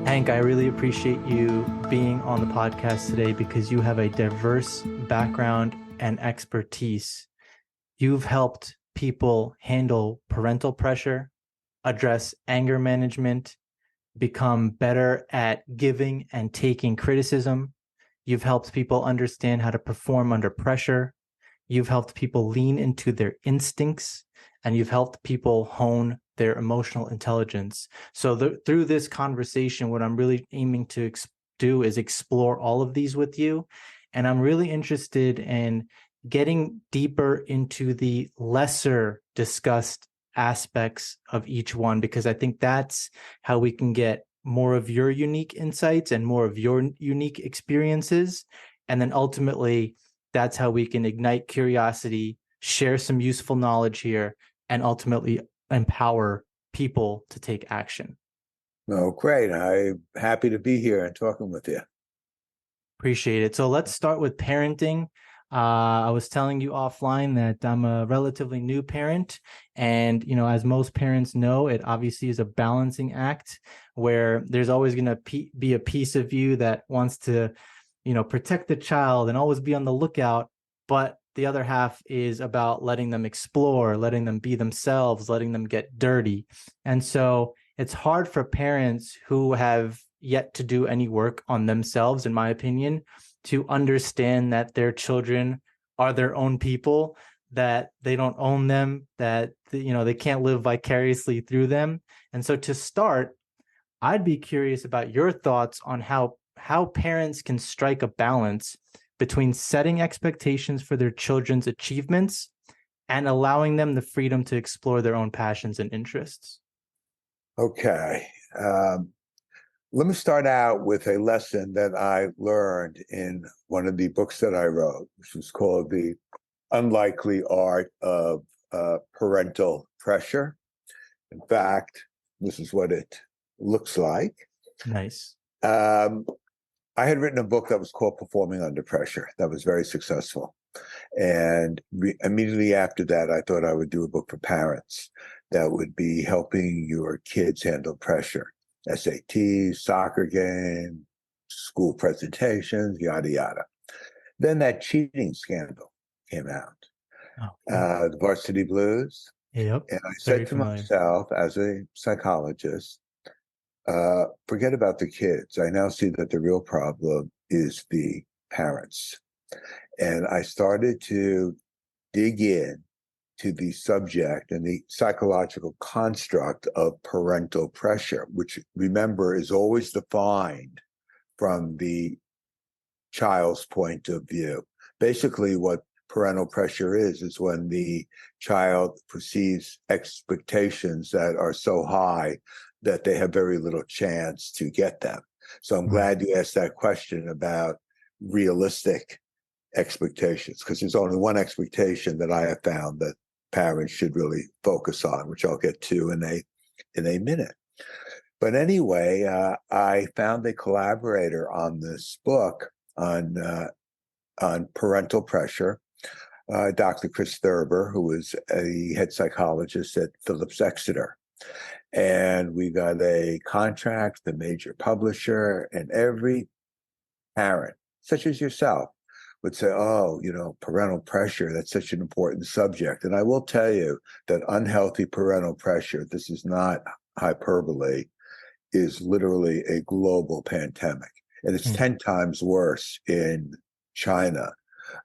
Hank, I really appreciate you being on the podcast today because you have a diverse background and expertise. You've helped people handle parental pressure, address anger management, become better at giving and taking criticism. You've helped people understand how to perform under pressure. You've helped people lean into their instincts, and you've helped people hone their emotional intelligence. So through this conversation, what I'm really aiming to do is explore all of these with you. And I'm really interested in getting deeper into the lesser discussed aspects of each one, because I think that's how we can get more of your unique insights and more of your unique experiences. And then ultimately, that's how we can ignite curiosity, share some useful knowledge here, and ultimately empower people to take action. Oh, great. I'm happy to be here and talking with you. Appreciate it. So let's start with parenting. I was telling you offline that I'm a relatively new parent. And, as most parents know, it obviously is a balancing act where there's always going to be a piece of you that wants to, protect the child and always be on the lookout. But the other half is about letting them explore, letting them be themselves, letting them get dirty. And so it's hard for parents who have yet to do any work on themselves, in my opinion, to understand that their children are their own people, that they don't own them, that they can't live vicariously through them. And so to start, I'd be curious about your thoughts on how parents can strike a balance between setting expectations for their children's achievements and allowing them the freedom to explore their own passions and interests. Okay. Let me start out with a lesson that I learned in one of the books that I wrote, which was called The Unlikely Art of Parental Pressure. In fact, this is what it looks like. Nice. I had written a book that was called Performing Under Pressure that was very successful. And immediately after that, I thought I would do a book for parents that would be helping your kids handle pressure. SATs, soccer game, school presentations, yada, yada. Then that cheating scandal came out, Oh, the Varsity Blues. yep. And I Very said to familiar. myself, as a psychologist, forget about the kids. I now see that the real problem is the parents. And I started to dig in to the subject and the psychological construct of parental pressure, which, remember, is always defined from the child's point of view. Basically, what parental pressure is when the child perceives expectations that are so high that they have very little chance to get them. So I'm glad you asked that question about realistic expectations, because there's only one expectation that I have found that parents should really focus on, which I'll get to in a minute. But anyway, I found a collaborator on this book on parental pressure, Dr. Chris Thurber, who is a head psychologist at Phillips Exeter. And we got a contract, the major publisher, and every parent, such as yourself, would say, oh, parental pressure, that's such an important subject. And I will tell you that unhealthy parental pressure, this is not hyperbole, is literally a global pandemic. And it's 10 times worse in China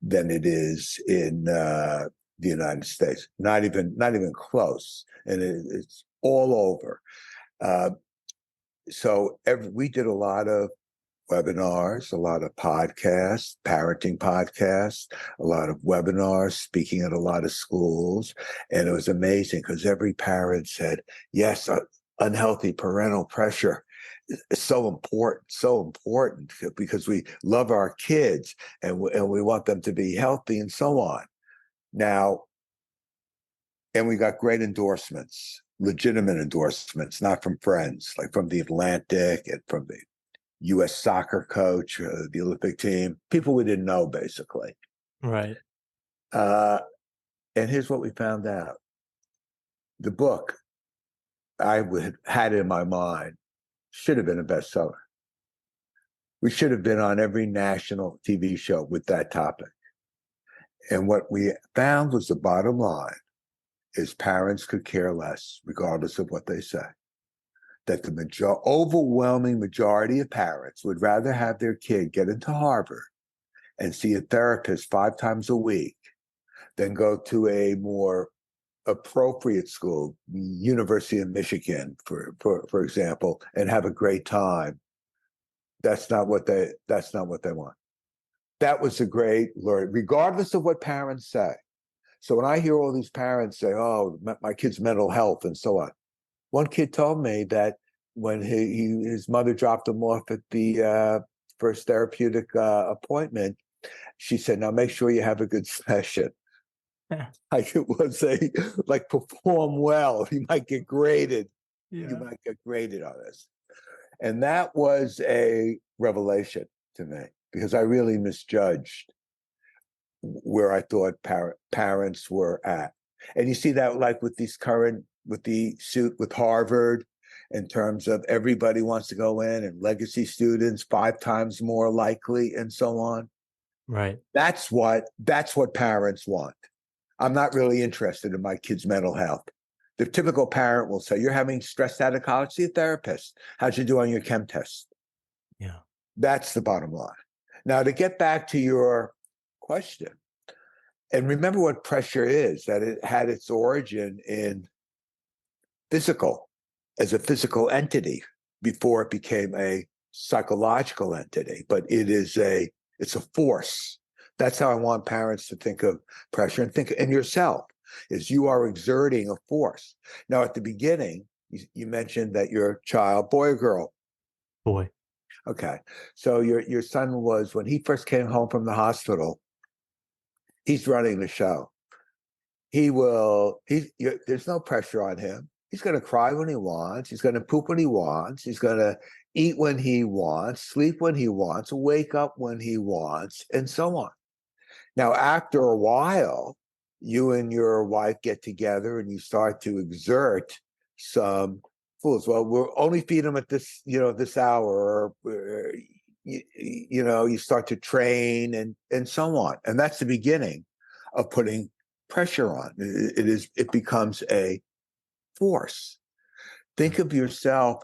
than it is in the United States. Not even close. And it's all over. So we did a lot of webinars, a lot of podcasts, parenting podcasts, a lot of webinars, speaking at a lot of schools. And it was amazing because every parent said, yes, unhealthy parental pressure is so important because we love our kids and we want them to be healthy and so on. Now, and we got great endorsements, legitimate endorsements, not from friends, like from the Atlantic and from the U.S. soccer coach, the Olympic team, people we didn't know, basically. Right. And here's what we found out. The book, I had in my mind should have been a bestseller. We should have been on every national TV show with that topic. And what we found was the bottom line is parents could care less, regardless of what they say. That the overwhelming majority of parents would rather have their kid get into Harvard and see a therapist 5 times a week than go to a more appropriate school, University of Michigan, for example, and have a great time. That's not what they want. That was a great learning, regardless of what parents say. So when I hear all these parents say, "Oh, my kid's mental health," and so on, one kid told me that when his mother dropped him off at the first therapeutic appointment, she said, "Now make sure you have a good session." Like it was like perform well. You might get graded. Yeah. You might get graded on this. And that was a revelation to me because I really misjudged where I thought parents were at. And you see that like with the suit with Harvard, in terms of everybody wants to go in and legacy students 5 times more likely and so on. Right. That's what parents want. I'm not really interested in my kid's mental health. The typical parent will say, "You're having stressed out of college, see a therapist. How'd you do on your chem test?" Yeah. That's the bottom line. Now, to get back to your question, and remember what pressure is, that it had its origin in physical, as a physical entity before it became a psychological entity. But it's a force. That's how I want parents to think of pressure and think in yourself, is you are exerting a force. Now, at the beginning, you mentioned that your child, boy or girl? Boy. Okay. So your son was, when he first came home from the hospital, he's running the show. There's no pressure on him. He's going to cry when he wants. He's going to poop when he wants. He's going to eat when he wants, sleep when he wants, wake up when he wants, and so on. Now, after a while, you and your wife get together and you start to exert some foods. Well, we'll only feed him at this hour, or, you start to train and so on. And that's the beginning of putting pressure on. It becomes a force. Think of yourself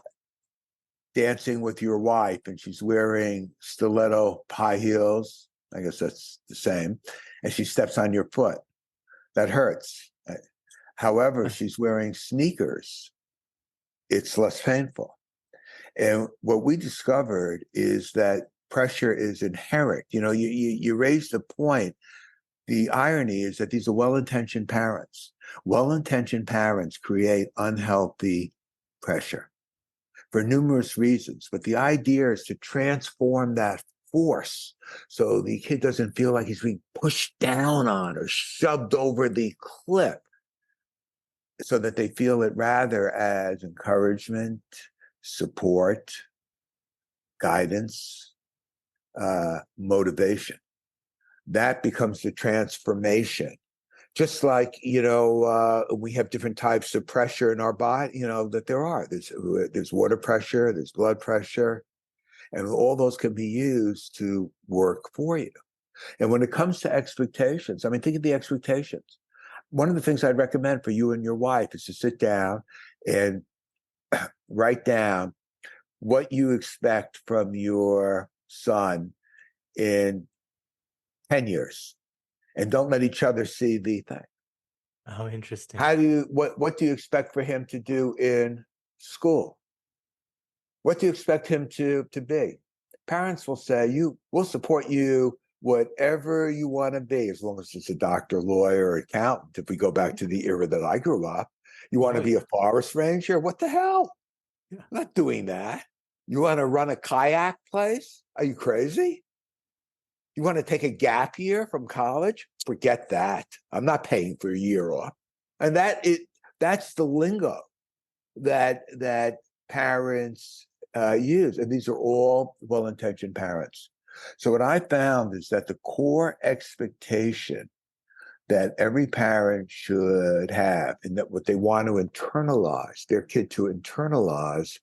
dancing with your wife and she's wearing stiletto high heels. I guess that's the same. And she steps on your foot. That hurts. However, she's wearing sneakers. It's less painful. And what we discovered is that pressure is inherent. You raised the point. The irony is that these are well-intentioned parents. Well-intentioned parents create unhealthy pressure for numerous reasons. But the idea is to transform that force so the kid doesn't feel like he's being pushed down on or shoved over the cliff, so that they feel it rather as encouragement, support, guidance, motivation. That becomes the transformation. Just like, we have different types of pressure in our body, that there are. There's water pressure, there's blood pressure, and all those can be used to work for you. And when it comes to expectations, think of the expectations. One of the things I'd recommend for you and your wife is to sit down and write down what you expect from your son in 10 years. And don't let each other see the thing. Oh, interesting. What do you expect for him to do in school? What do you expect him to be? Parents will say, we'll support you whatever you want to be, as long as it's a doctor, lawyer, or accountant. If we go back to the era that I grew up, you want to be a forest ranger? What the hell? Yeah. I'm not doing that. You want to run a kayak place? Are you crazy? You want to take a gap year from college? Forget that. I'm not paying for a year off. And that's the lingo that parents use. And these are all well-intentioned parents. So what I found is that the core expectation that every parent should have, and that what they want to internalize, their kid to internalize,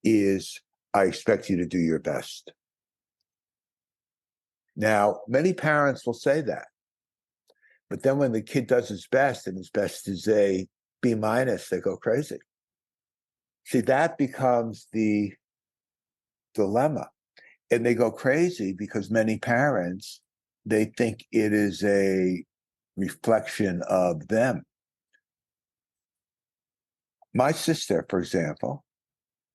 is, I expect you to do your best. Now, many parents will say that, but then when the kid does his best and his best is a B minus, they go crazy. See, that becomes the dilemma. And they go crazy because many parents, they think it is a reflection of them. My sister, for example,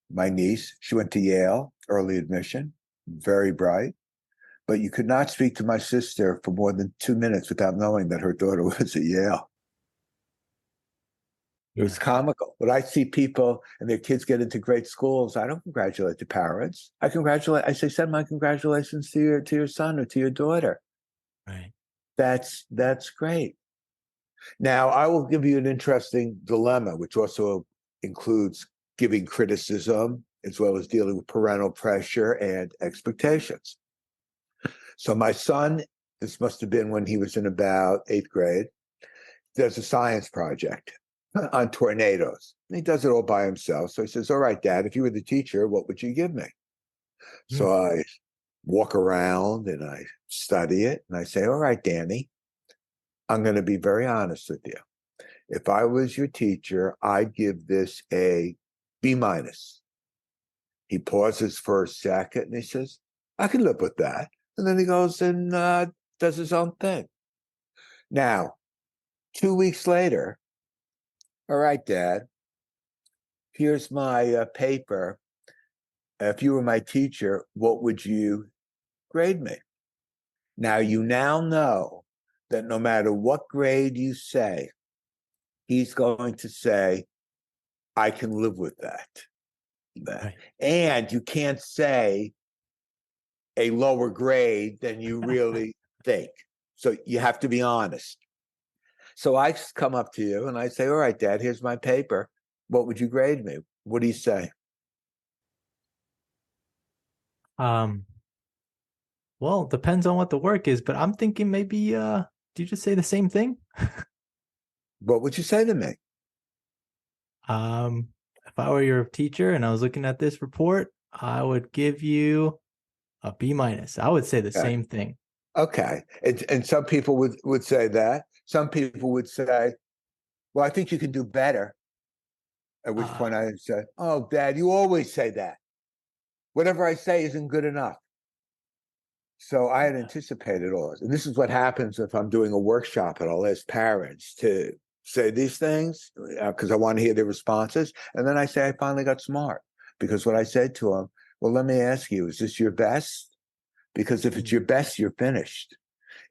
my niece, she went to Yale, early admission, very bright. But you could not speak to my sister for more than 2 minutes without knowing that her daughter was at Yale. It was comical. But I see people and their kids get into great schools. I don't congratulate the parents. I say, send my congratulations to your son or to your daughter. Right. That's great. Now, I will give you an interesting dilemma, which also includes giving criticism as well as dealing with parental pressure and expectations. So my son, this must have been when he was in about 8th grade, does a science project on tornadoes. And he does it all by himself. So he says, all right, Dad, if you were the teacher, what would you give me? So I walk around and I study it and I say, all right, Danny, I'm going to be very honest with you. If I was your teacher, I'd give this a B minus. He pauses for a second and he says, I can live with that. And then he goes and does his own thing. Now, 2 weeks later, all right, Dad, here's my paper. If you were my teacher, what would you grade me? Now, you now know that no matter what grade you say, he's going to say, I can live with that. Right. And you can't say a lower grade than you really think. So you have to be honest. So I come up to you and I say, all right, Dad, here's my paper. What would you grade me? What do you say? Well, depends on what the work is, but I'm thinking maybe do you just say the same thing? What would you say to me? If I were your teacher and I was looking at this report, I would give you a B minus. I would say the same thing. Okay. And some people would say that. Some people would say, well, I think you can do better. At which point I say, oh, Dad, you always say that. Whatever I say isn't good enough. So I had anticipated all this. And this is what happens if I'm doing a workshop and I'll ask parents to say these things because I want to hear their responses. And then I say, I finally got smart because what I said to them, well, let me ask you, is this your best? Because if it's your best, you're finished.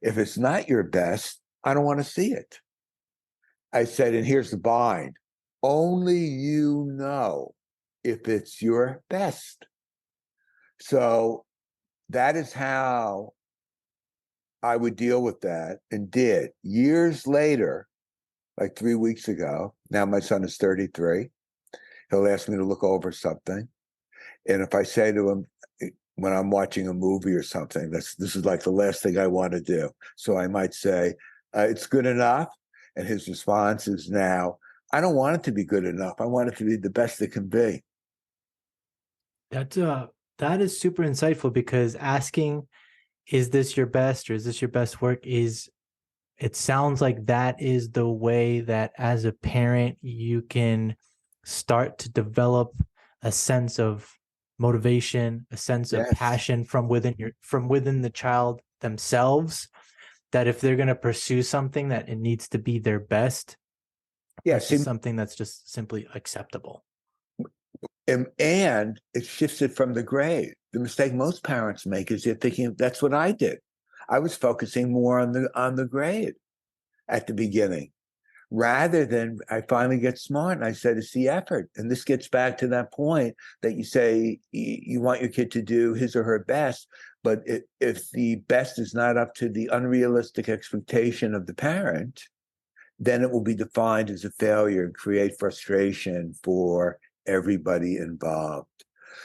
If it's not your best, I don't want to see it. I said, and here's the bind. Only you know if it's your best. So that is how I would deal with that and did. Years later, like 3 weeks ago, now my son is 33. He'll ask me to look over something. And if I say to him, when I'm watching a movie or something, this is like the last thing I want to do. So I might say, it's good enough. And his response is now, I don't want it to be good enough. I want it to be the best it can be. That is super insightful because asking, is this your best or is this your best work it sounds like that is the way that as a parent you can start to develop a sense of motivation, a sense of passion from within the child themselves, that if they're going to pursue something that it needs to be their best. This is something that's just simply acceptable. And it shifts it from the grade. The mistake most parents make is they're thinking that's what I did. I was focusing more on the grade at the beginning, rather than I finally get smart and I said it's the effort. And this gets back to that point that you say you want your kid to do his or her best, but if the best is not up to the unrealistic expectation of the parent, then it will be defined as a failure and create frustration for everybody involved.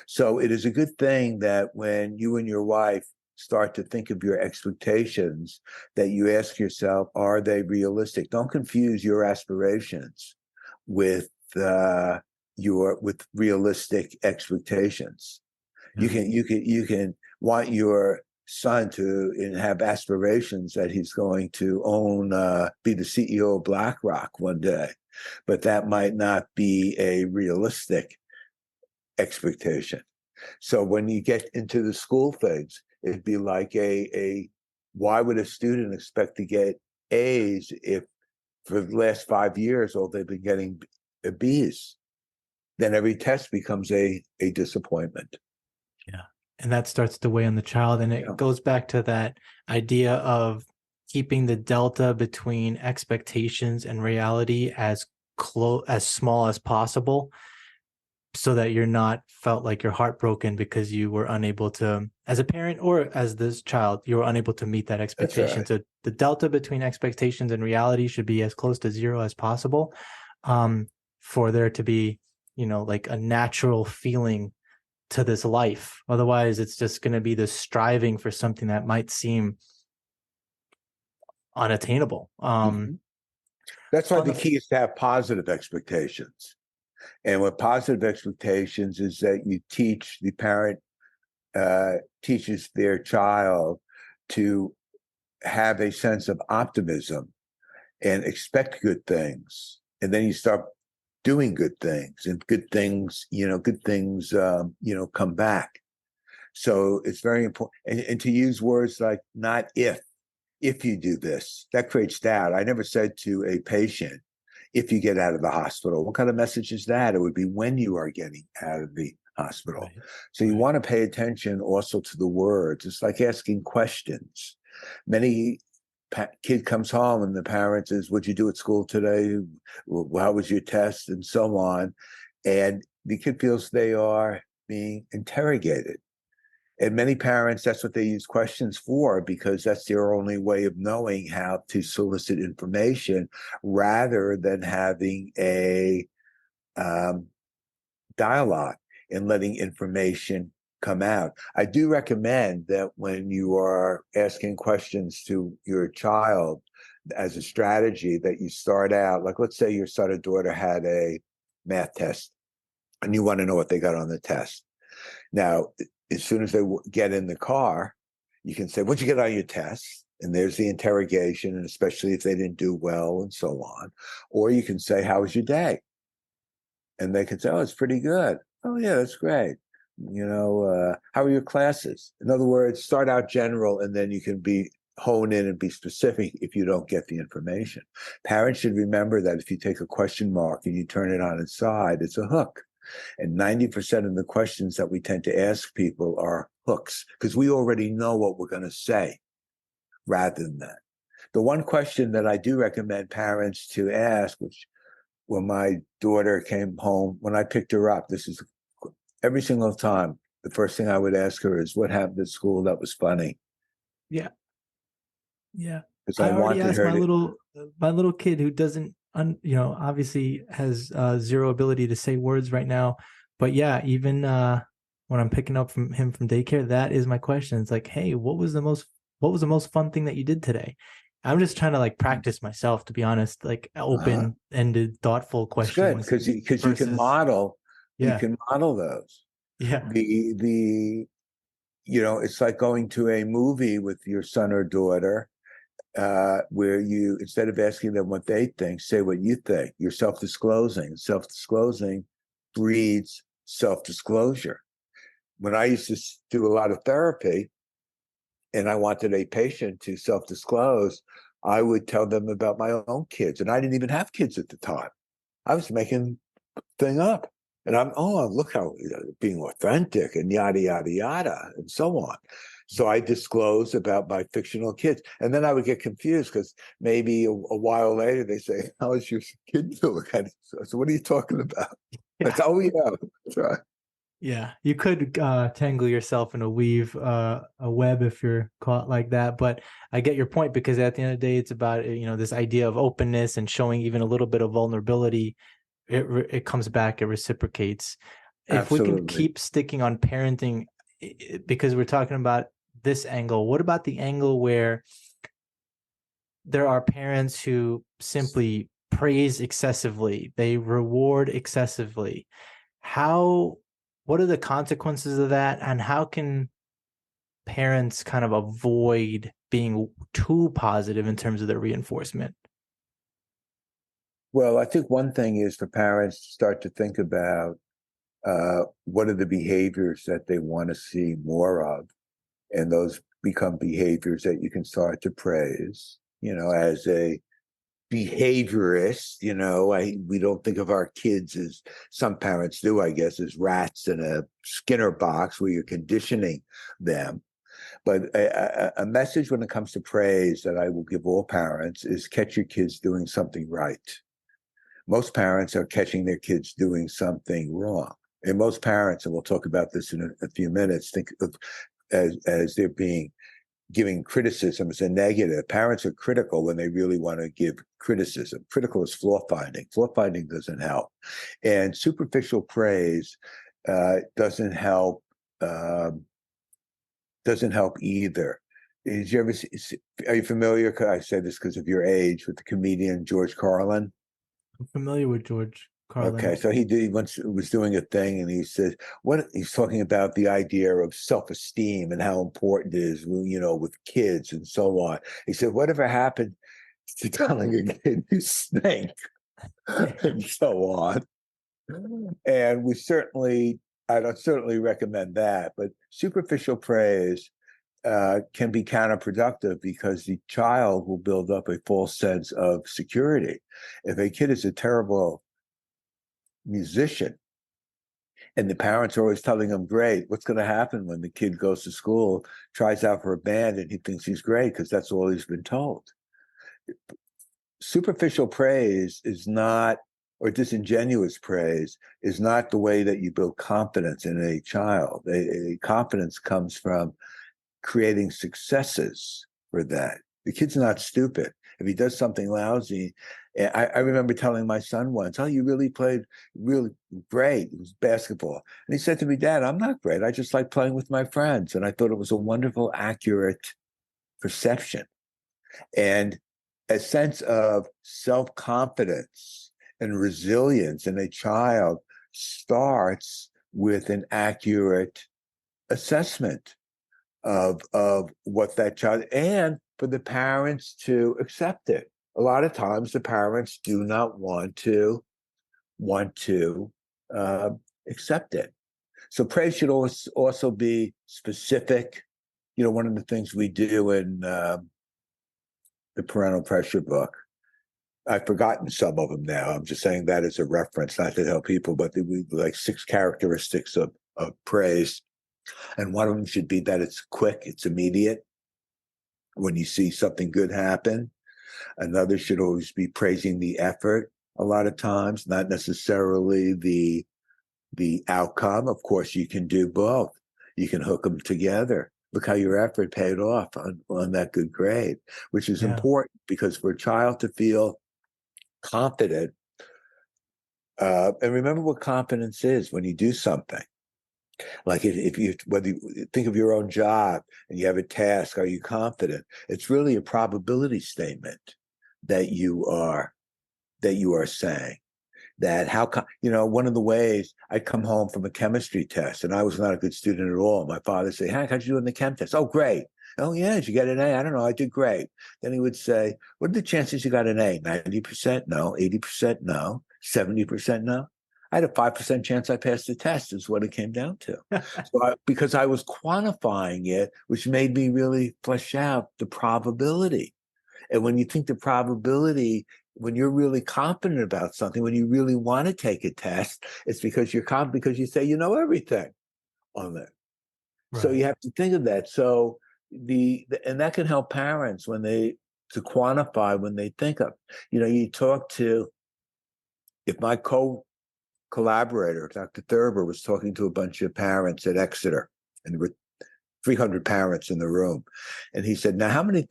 So it is a good thing that when you and your wife start to think of your expectations, that you ask yourself, are they realistic? Don't confuse your aspirations with with realistic expectations. Yeah. You can want your son to have aspirations that he's going to be the CEO of BlackRock one day, but that might not be a realistic expectation. So when you get into the school things, it'd be like why would a student expect to get A's if for the last 5 years all they've been getting B's? Then every test becomes a disappointment. Yeah. And that starts to weigh on the child. And it goes back to that idea of keeping the delta between expectations and reality as small as possible, so that you're not felt like you're heartbroken because you were unable to, as a parent or as this child, you were unable to meet that expectation. Right. So the delta between expectations and reality should be as close to zero as possible, for there to be, like a natural feeling to this life. Otherwise, it's just going to be this striving for something that might seem unattainable. That's why the key is to have positive expectations. And what positive expectations is that you teach the parent teaches their child to have a sense of optimism and expect good things. And then you start doing good things, and good things come back. So it's very important. And to use words like not if you do this, that creates doubt. I never said to a patient, if you get out of the hospital. What kind of message is that? It would be when you are getting out of the hospital. Right. So you want to pay attention also to the words. It's like asking questions. Many kid comes home and the parent says, what'd you do at school today? How was your test? And so on. And the kid feels they are being interrogated. And many parents, that's what they use questions for, because that's their only way of knowing how to solicit information, rather than having a dialogue and letting information come out. I do recommend that when you are asking questions to your child as a strategy, that you start out, like, let's say your son or daughter had a math test and you want to know what they got on the test. Now, as soon as they get in the car, you can say, what'd you get on your test? And there's the interrogation, and especially if they didn't do well and so on. Or you can say, how was your day? And they can say, oh, it's pretty good. Oh, yeah, that's great. How are your classes? In other words, start out general, and then you can hone in and be specific if you don't get the information. Parents should remember that if you take a question mark and you turn it on its side, it's a hook. And 90% of the questions that we tend to ask people are hooks, because we already know what we're going to say rather than that. The one question that I do recommend parents to ask, which when my daughter came home, when I picked her up, this is every single time, the first thing I would ask her is, what happened at school that was funny? Yeah. Yeah. Because I already wanted asked her my little kid, who doesn't, obviously has zero ability to say words right now. But yeah, even when I'm picking up from him from daycare, that is my question. It's like, hey, what was the most fun thing that you did today? I'm just trying to like practice myself, to be honest, like open-ended, thoughtful questions. It's good because you can model. Yeah. You can model those. Yeah. It's like going to a movie with your son or daughter, where you, instead of asking them what they think, say what you think. You're self-disclosing. Self-disclosing breeds self-disclosure. When I used to do a lot of therapy and I wanted a patient to self-disclose, I would tell them about my own kids. And I didn't even have kids at the time. I was making thing up. And look how being authentic and yada, yada, yada, and so on. So I disclose about my fictional kids. And then I would get confused because maybe a while later they say, how is your kid doing? So what are you talking about? Yeah. That's, oh, yeah, that's right. Yeah, you could tangle yourself in a web if you're caught like that. But I get your point, because at the end of the day, it's about, this idea of openness and showing even a little bit of vulnerability. It comes back, it reciprocates. If we can keep sticking on parenting, because we're talking about this angle, what about the angle where there are parents who simply praise excessively, they reward excessively? how what are the consequences of that, and how can parents kind of avoid being too positive in terms of their reinforcement? Well, I think one thing is for parents to start to think about what are the behaviors that they want to see more of, and those become behaviors that you can start to praise. As a behaviorist, we don't think of our kids as some parents do, I guess, as rats in a Skinner box where you're conditioning them. But a message when it comes to praise that I will give all parents is catch your kids doing something right. Most parents are catching their kids doing something wrong. And most parents, and we'll talk about this in a few minutes, think of as they're giving criticism as a negative. Parents are critical when they really want to give criticism. Critical is flaw finding. Flaw finding doesn't help. And superficial praise doesn't help. Doesn't help either. Did you ever are you familiar? I say this because of your age, with the comedian George Carlin? I'm familiar with George Okay, Carlin. so he once was doing a thing, and he said, "What?" He's talking about the idea of self-esteem and how important it is, with kids and so on. He said, "Whatever happened to telling a kid you stink?" and so on. And I don't certainly recommend that, but superficial praise can be counterproductive because the child will build up a false sense of security. If a kid is a terrible musician and the parents are always telling him, great, what's going to happen when the kid goes to school, tries out for a band, and he thinks he's great because that's all he's been told? Superficial praise is not, or disingenuous praise is not the way that you build confidence in a child. Confidence comes from creating successes for that. The kid's not stupid. If he does something lousy, I remember telling my son once, "Oh, you really played really great. It was basketball." And he said to me, "Dad, I'm not great. I just like playing with my friends." And I thought it was a wonderful, accurate perception. And a sense of self-confidence and resilience in a child starts with an accurate assessment of what that child, and for the parents to accept it. A lot of times the parents do not want to uh, accept it. So praise should also be specific. One of the things we do in the parental pressure book, I've forgotten some of them now. I'm just saying that as a reference, not to help people, but we like 6 characteristics of praise. And one of them should be that it's quick, it's immediate. When you see something good happen, another should always be praising the effort. A lot of times, not necessarily the outcome. Of course, you can do both. You can hook them together. Look how your effort paid off on that good grade, which is Yeah. important because for a child to feel confident, and remember what confidence is when you do something. Like if you, whether you think of your own job and you have a task, are you confident? It's really a probability statement that you are saying that one of the ways I'd come home from a chemistry test and I was not a good student at all. My father would say, "Hank, how'd you do in the chem test?" "Oh, great." "Oh, yeah, did you get an A?" "I don't know, I did great." Then he would say, "What are the chances you got an A?" 90%? No. 80%? No. 70%? No. I had a 5% chance I passed the test is what it came down to. Because I was quantifying it, which made me really flesh out the probability. And when you think the probability, when you're really confident about something, when you really want to take a test, it's because you're confident because you say you know everything on it. So Right. you have to think of that. So and that can help parents to quantify when they think of, you talk to, if my collaborator, Dr. Thurber, was talking to a bunch of parents at Exeter, and there were 300 parents in the room. And he said, "Now, how many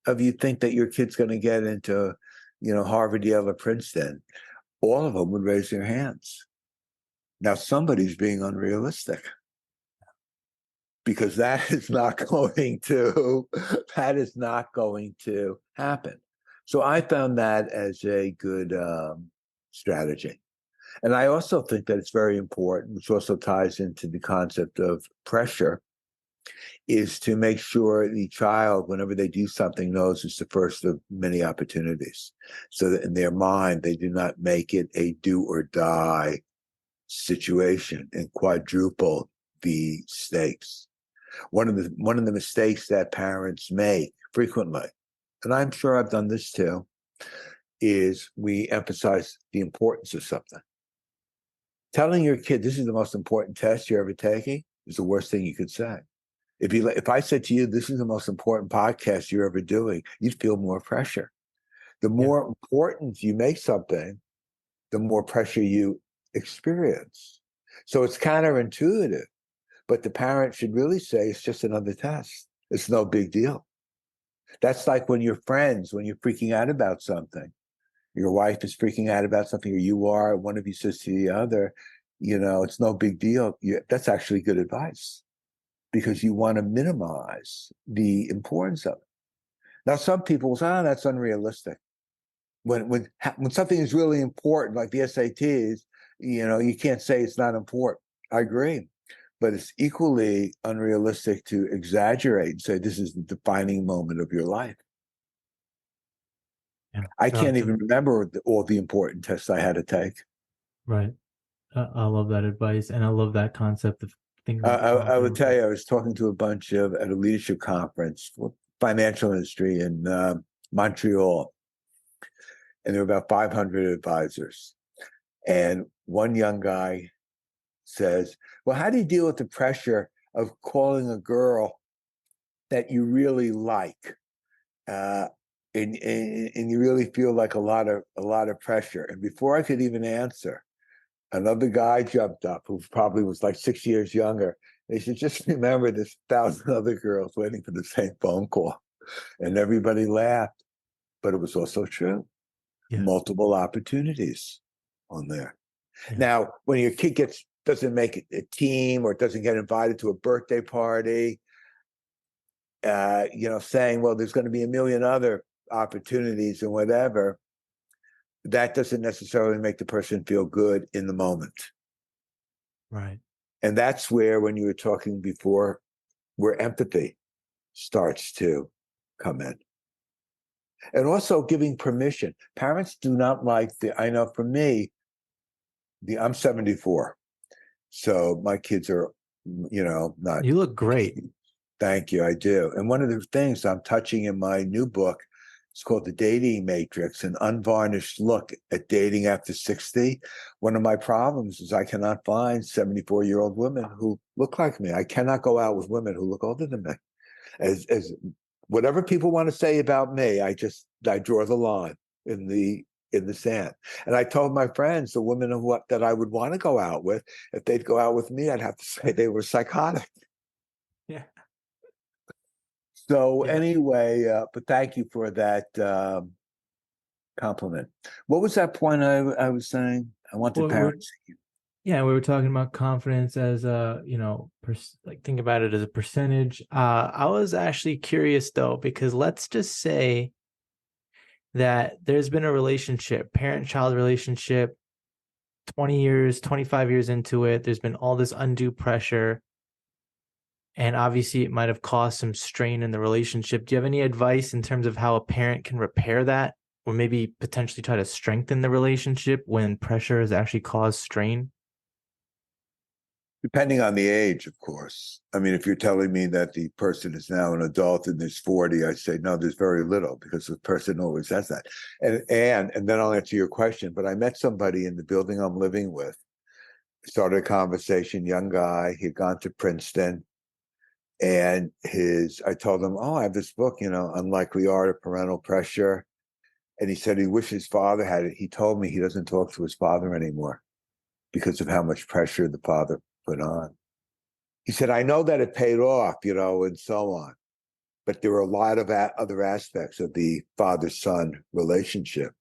of you think that your kid's going to get into, Harvard, Yale, or Princeton?" All of them would raise their hands. Now, somebody's being unrealistic because that is not going to happen. So I found that as a good strategy. And I also think that it's very important, which also ties into the concept of pressure, is to make sure the child, whenever they do something, knows it's the first of many opportunities. So that in their mind, they do not make it a do or die situation and quadruple the stakes. One of the mistakes that parents make frequently, and I'm sure I've done this too, is we emphasize the importance of something. Telling your kid this is the most important test you're ever taking is the worst thing you could say. If I said to you, this is the most important podcast you're ever doing, you'd feel more pressure. The Yeah. more important you make something, the more pressure you experience. So it's counterintuitive, but the parent should really say it's just another test. It's no big deal. That's like when you're friends, when you're freaking out about something. Your wife is freaking out about something, or you are, one of you says to the other, it's no big deal. That's actually good advice because you want to minimize the importance of it. Now, some people will say, oh, that's unrealistic. When something is really important, like the SATs, you can't say it's not important. I agree. But it's equally unrealistic to exaggerate and say this is the defining moment of your life. Yeah. I can't even remember all the important tests I had to take. Right. I love that advice, and I love that concept of thinking about I would confidence. tell you, I was talking to a bunch at a leadership conference for financial industry in Montreal, and there were about 500 advisors. And one young guy says, well, how do you deal with the pressure of calling a girl that you really like? And you really feel like a lot of pressure. And before I could even answer, another guy jumped up who probably was like 6 years younger. They said, just remember there's 1,000 other girls waiting for the same phone call. And everybody laughed. But it was also true. Yeah. Multiple opportunities on there. Yeah. Now, when your kid doesn't make a team or doesn't get invited to a birthday party, saying, well, there's going to be a million other opportunities and whatever, that doesn't necessarily make the person feel good in the moment. Right. And that's where, when you were talking before, where empathy starts to come in. And also giving permission. Parents do not like I know for me, I'm 74. So my kids are, not. You look great. Thank you. I do. And one of the things I'm touching in my new book, it's called The Dating Matrix, an unvarnished look at dating after 60. One of my problems is I cannot find 74-year-old women who look like me. I cannot go out with women who look older than me. As whatever people want to say about me, I draw the line in the sand. And I told my friends, the women that I would want to go out with, if they'd go out with me, I'd have to say they were psychotic. Yeah. So Yeah. anyway, but thank you for that compliment. What was that point I was saying? I wanted Well, parents. we were talking about confidence as like think about it as a percentage. I was actually curious though, because let's just say that there's been a relationship, parent-child relationship, 20 years, 25 years into it. There's been all this undue pressure. And obviously, it might have caused some strain in the relationship. Do you have any advice in terms of how a parent can repair that, or maybe potentially try to strengthen the relationship when pressure has actually caused strain? Depending on the age, of course. I mean, if you're telling me that the person is now an adult and is 40, I say, no, there's very little because the person always has that. And then I'll answer your question. But I met somebody in the building I'm living with, started a conversation, young guy, he'd gone to Princeton. And I told him, oh, I have this book, Unlikely Art of Parental Pressure. And he said he wished his father had it. He told me he doesn't talk to his father anymore because of how much pressure the father put on. He said, I know that it paid off, and so on. But there were a lot of other aspects of the father-son relationship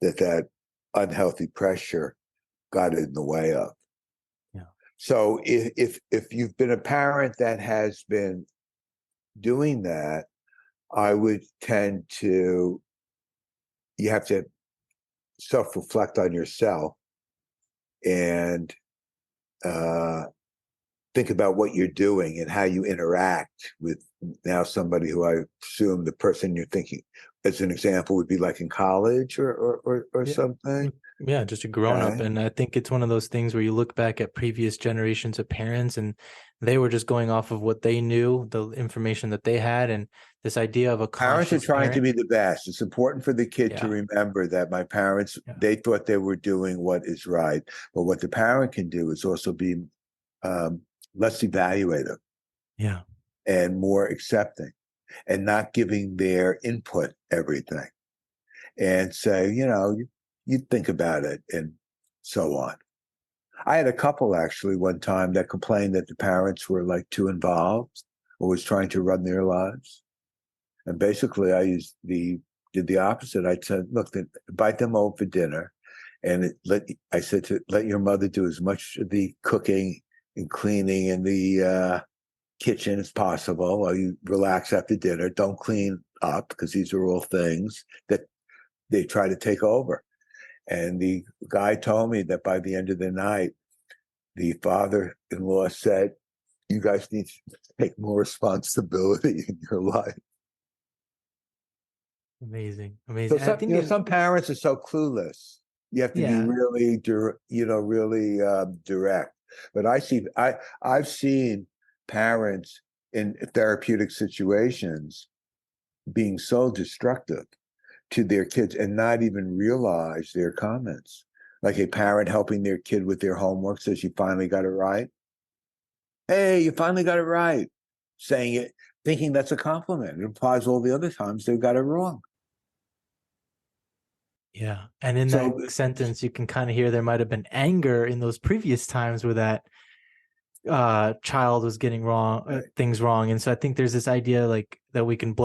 that unhealthy pressure got in the way of. Yeah. So if you've been a parent that has been doing that, I would tend to, you have to self-reflect on yourself and think about what you're doing and how you interact with now somebody who I assume the person you're thinking, as an example, would be like in college or Yeah. something. Yeah, just a grown up. And I think it's one of those things where you look back at previous generations of parents and they were just going off of what they knew, the information that they had, and this idea of a Parents are conscious trying to parent. be the best. It's important for the kid to Yeah. remember that my parents, Yeah. they thought they were doing what is right. But what the parent can do is also be less evaluative Yeah. and more accepting and not giving their input everything and say, you think about it and so on. I had a couple actually one time that complained that the parents were like too involved or was trying to run their lives. And basically did the opposite. I said, look, invite them over for dinner and I said to let your mother do as much of the cooking and cleaning in the kitchen as possible while you relax after dinner. Don't clean up because these are all things that they try to take over. And the guy told me that by the end of the night, the father-in-law said, you guys need to take more responsibility in your life. Amazing. So Amazing. I think some parents are so clueless. You have to be really, really direct. But I've seen parents in therapeutic situations being so destructive to their kids and not even realize their comments. Like a parent helping their kid with their homework says, you finally got it right. Hey, you finally got it right. Saying it, thinking that's a compliment. It applies all the other times they've got it wrong. Yeah. And in that So sentence, you can kind of hear there might have been anger in those previous times where that child was getting things wrong. And so I think there's this idea like that we can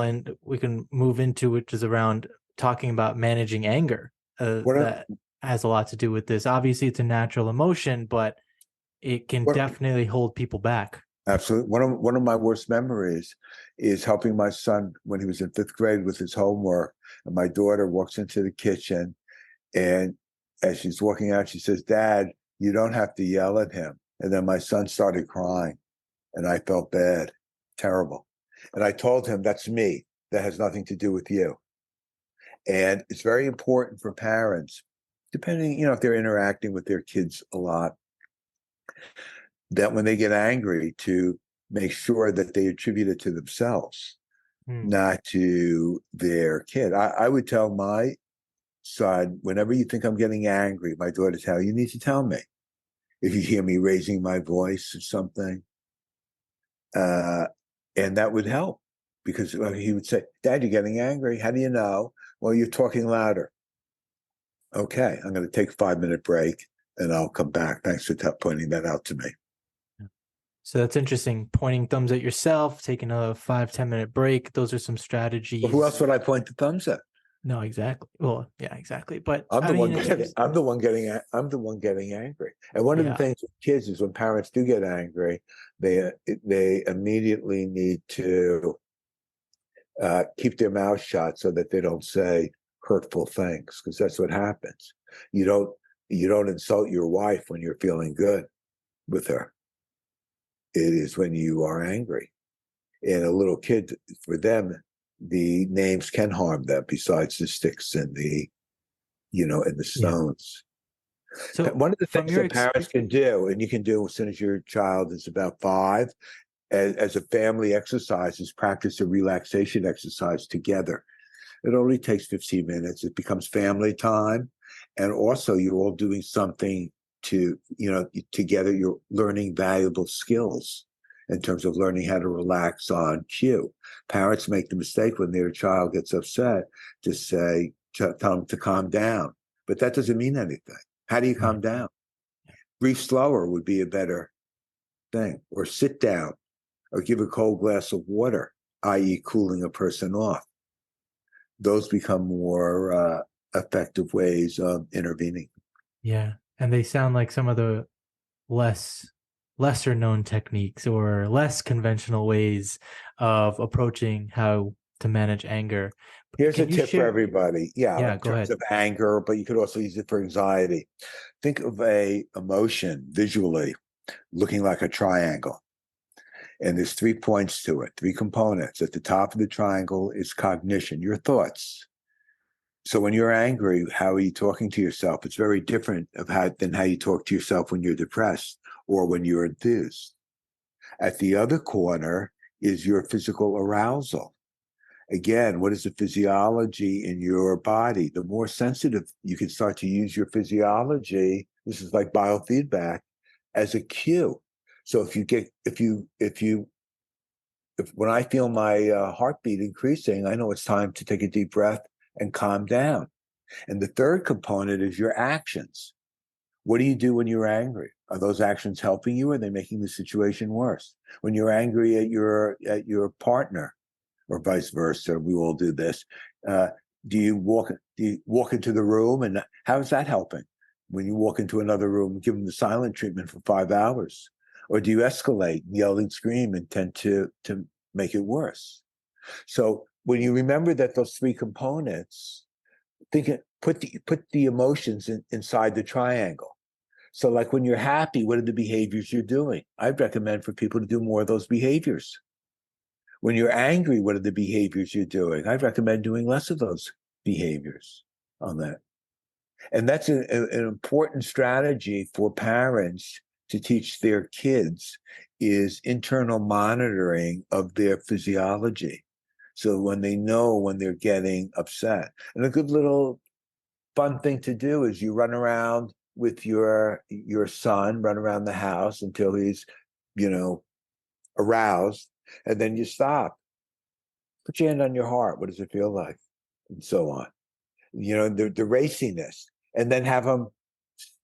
move into, which is around talking about managing anger. That has a lot to do with this. Obviously, it's a natural emotion, but it can definitely hold people back. Absolutely. One of my worst memories is helping my son when he was in 5th grade with his homework. And my daughter walks into the kitchen, and as she's walking out, she says, Dad, you don't have to yell at him. And then my son started crying, and I felt bad, terrible. And I told him, that's me. That has nothing to do with you. And it's very important for parents, depending, if they're interacting with their kids a lot, that when they get angry, to make sure that they attribute it to themselves, not to their kid. I would tell my son, whenever you think I'm getting angry, my daughter tell you need to tell me. If you hear me raising my voice or something, and that would help, because he would say, Dad, you're getting angry. How do you know? Well, you're talking louder. Okay, I'm going to take a 5-minute break and I'll come back. Thanks for pointing that out to me. So that's interesting. Pointing thumbs at yourself, taking a 5-10 minute break. Those are some strategies. Well, who else would I point the thumbs at? No, exactly. Well, yeah, exactly. But I'm the one getting angry. And one of the things with kids is when parents do get angry, they immediately need to keep their mouth shut so that they don't say hurtful things, because that's what happens. You don't insult your wife when you're feeling good with her. It is when you are angry. And a little kid, for them, the names can harm them besides the sticks and the stones. So one of the things that parents can do, and you can do as soon as your child is about 5, as a family exercise, is practice a relaxation exercise together. It only takes 15 minutes. It becomes family time. And also you're all doing something together. You're learning valuable skills in terms of learning how to relax on cue. Parents make the mistake when their child gets upset to tell them to calm down, but that doesn't mean anything. How do you calm down? Breathe slower would be a better thing, or sit down, or give a cold glass of water, i.e. cooling a person off. Those become more effective ways of intervening. Yeah. And they sound like some of the lesser known techniques or less conventional ways of approaching how to manage anger. Here's a Can you tip for share? everybody. Yeah, Yeah, in go terms ahead. of anger, but you could also use it for anxiety. Think of a emotion visually looking like a triangle. And there's 3 points to it, 3 components. At the top of the triangle is cognition, your thoughts. So when you're angry, how are you talking to yourself? It's very different than how you talk to yourself when you're depressed or when you're enthused. At the other corner is your physical arousal. Again, what is the physiology in your body? The more sensitive you can start to use your physiology, this is like biofeedback, as a cue. So if when I feel my heartbeat increasing, I know it's time to take a deep breath and calm down. And the third component is your actions. What do you do when you're angry? Are those actions helping you, or are they making the situation worse? When you're angry at your partner, or vice versa, we all do this. Uh, do you walk into the room, and how is that helping? When you walk into another room, give them the silent treatment for 5 hours, or do you escalate, yell and scream, and tend to make it worse? So when you remember that those 3 components, put the emotions inside the triangle. So like when you're happy, what are the behaviors you're doing? I'd recommend for people to do more of those behaviors. When you're angry, what are the behaviors you're doing? I'd recommend doing less of those behaviors on that. And that's an important strategy for parents to teach their kids is internal monitoring of their physiology. So when they know when they're getting upset. And a good little fun thing to do is you run around with your son, run around the house until he's, aroused, and then you stop. Put your hand on your heart. What does it feel like? And so on. The raciness, and then have them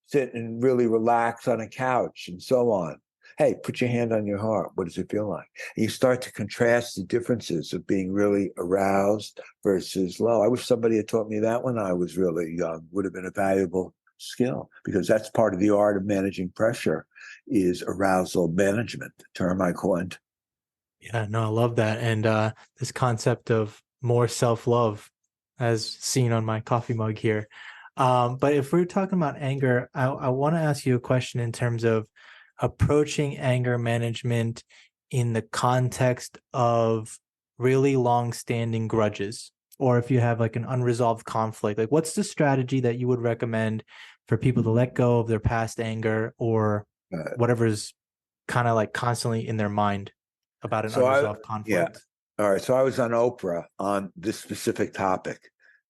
sit and really relax on a couch and so on. Hey, put your hand on your heart. What does it feel like? And you start to contrast the differences of being really aroused versus low. I wish somebody had taught me that when I was really young. Would have been a valuable skill, because that's part of the art of managing pressure is arousal management, the term I coined. Yeah, no, I love that. And this concept of more self-love, as seen on my coffee mug here. But if we're talking about anger, I want to ask you a question in terms of approaching anger management in the context of really long-standing grudges, or if you have like an unresolved conflict. Like, what's the strategy that you would recommend for people to let go of their past anger or Uh, whatever's kind of like constantly in their mind about an so I, unresolved yeah. conflict? All right. So I was on Oprah on this specific topic,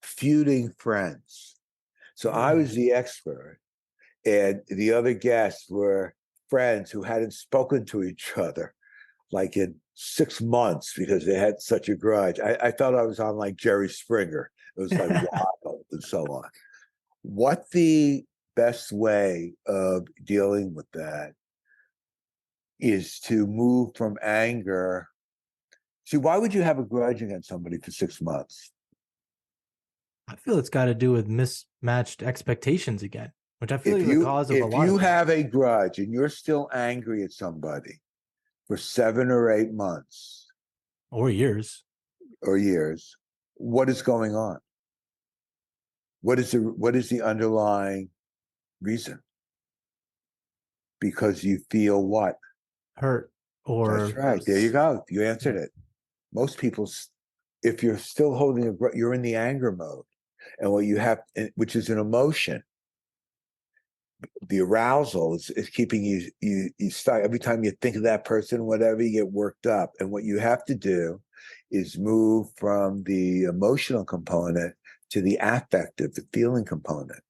feuding friends. So I was the expert, and the other guests were friends who hadn't spoken to each other like in 6 months because they had such a grudge. I thought I was on like Jerry Springer. It was like wild and so on. What the best way of dealing with that is to move from anger. See, why would you have a grudge against somebody for 6 months? I feel it's got to do with mismatched expectations again, which I feel If is the you cause of a if lot of you things. have a grudge and you're still angry at somebody for 7 or 8 months Or years. or years, what is going on? What is the underlying reason? Because you feel what? Hurt That's or right. There you go. You answered it. Most people, if you're still holding you're in the anger mode, and what you have, which is an emotion, the arousal is keeping you start every time you think of that person, whatever, you get worked up. And what you have to do is move from the emotional component to the affective, the feeling component,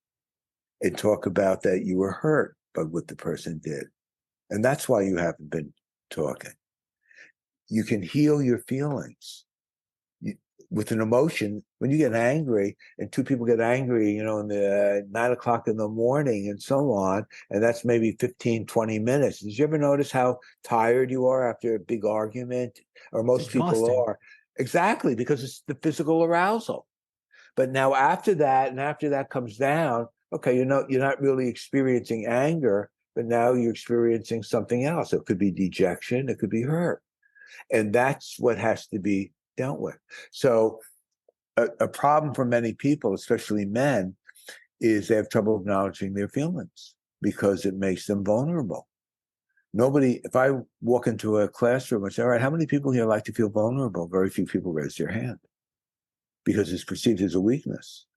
and talk about that you were hurt by what the person did. And that's why you haven't been talking. You can heal your feelings with an emotion. When you get angry, and two people get angry, in the 9 o'clock in the morning and so on, and that's maybe 15, 20 minutes. Did you ever notice how tired you are after a big argument? Or it's most people exhausting. are. Exactly, because it's the physical arousal. But now after that comes down, okay, you're not really experiencing anger, but now you're experiencing something else. It could be dejection, it could be hurt. And that's what has to be dealt with. So a problem for many people, especially men, is they have trouble acknowledging their feelings because it makes them vulnerable. If I walk into a classroom and say, all right, how many people here like to feel vulnerable? Very few people raise their hand because it's perceived as a weakness,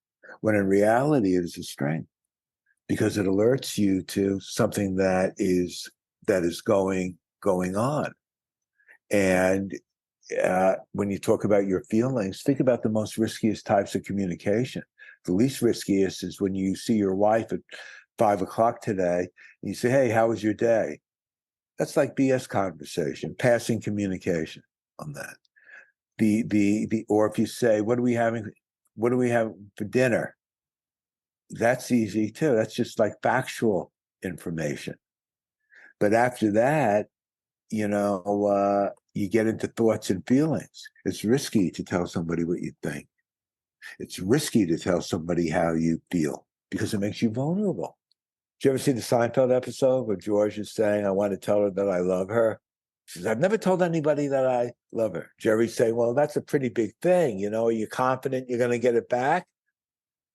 when in reality it is a strength, because it alerts you to something that is going on. And when you talk about your feelings, think about the most riskiest types of communication. The least riskiest is when you see your wife at 5:00 today and you say, hey, how was your day? That's like BS conversation, passing communication on that. Or if you say, what do we have for dinner? That's easy too. That's just like factual information. But after that, you get into thoughts and feelings. It's risky to tell somebody what you think. It's risky to tell somebody how you feel because it makes you vulnerable. Did you ever see the Seinfeld episode where George is saying, I want to tell her that I love her? He says, I've never told anybody that I love her. Jerry's saying, well, that's a pretty big thing. Are you confident you're going to get it back?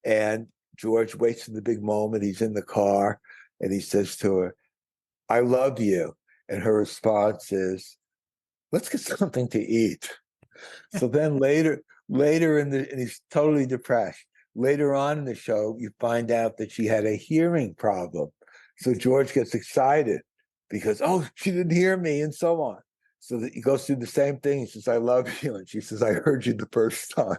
And George waits for the big moment. He's in the car and he says to her, I love you. And her response is, let's get something to eat. So then later and he's totally depressed. Later on in the show, you find out that she had a hearing problem. So George gets excited because, oh, she didn't hear me and so on. So that he goes through the same thing. He says, I love you. And she says, I heard you the first time.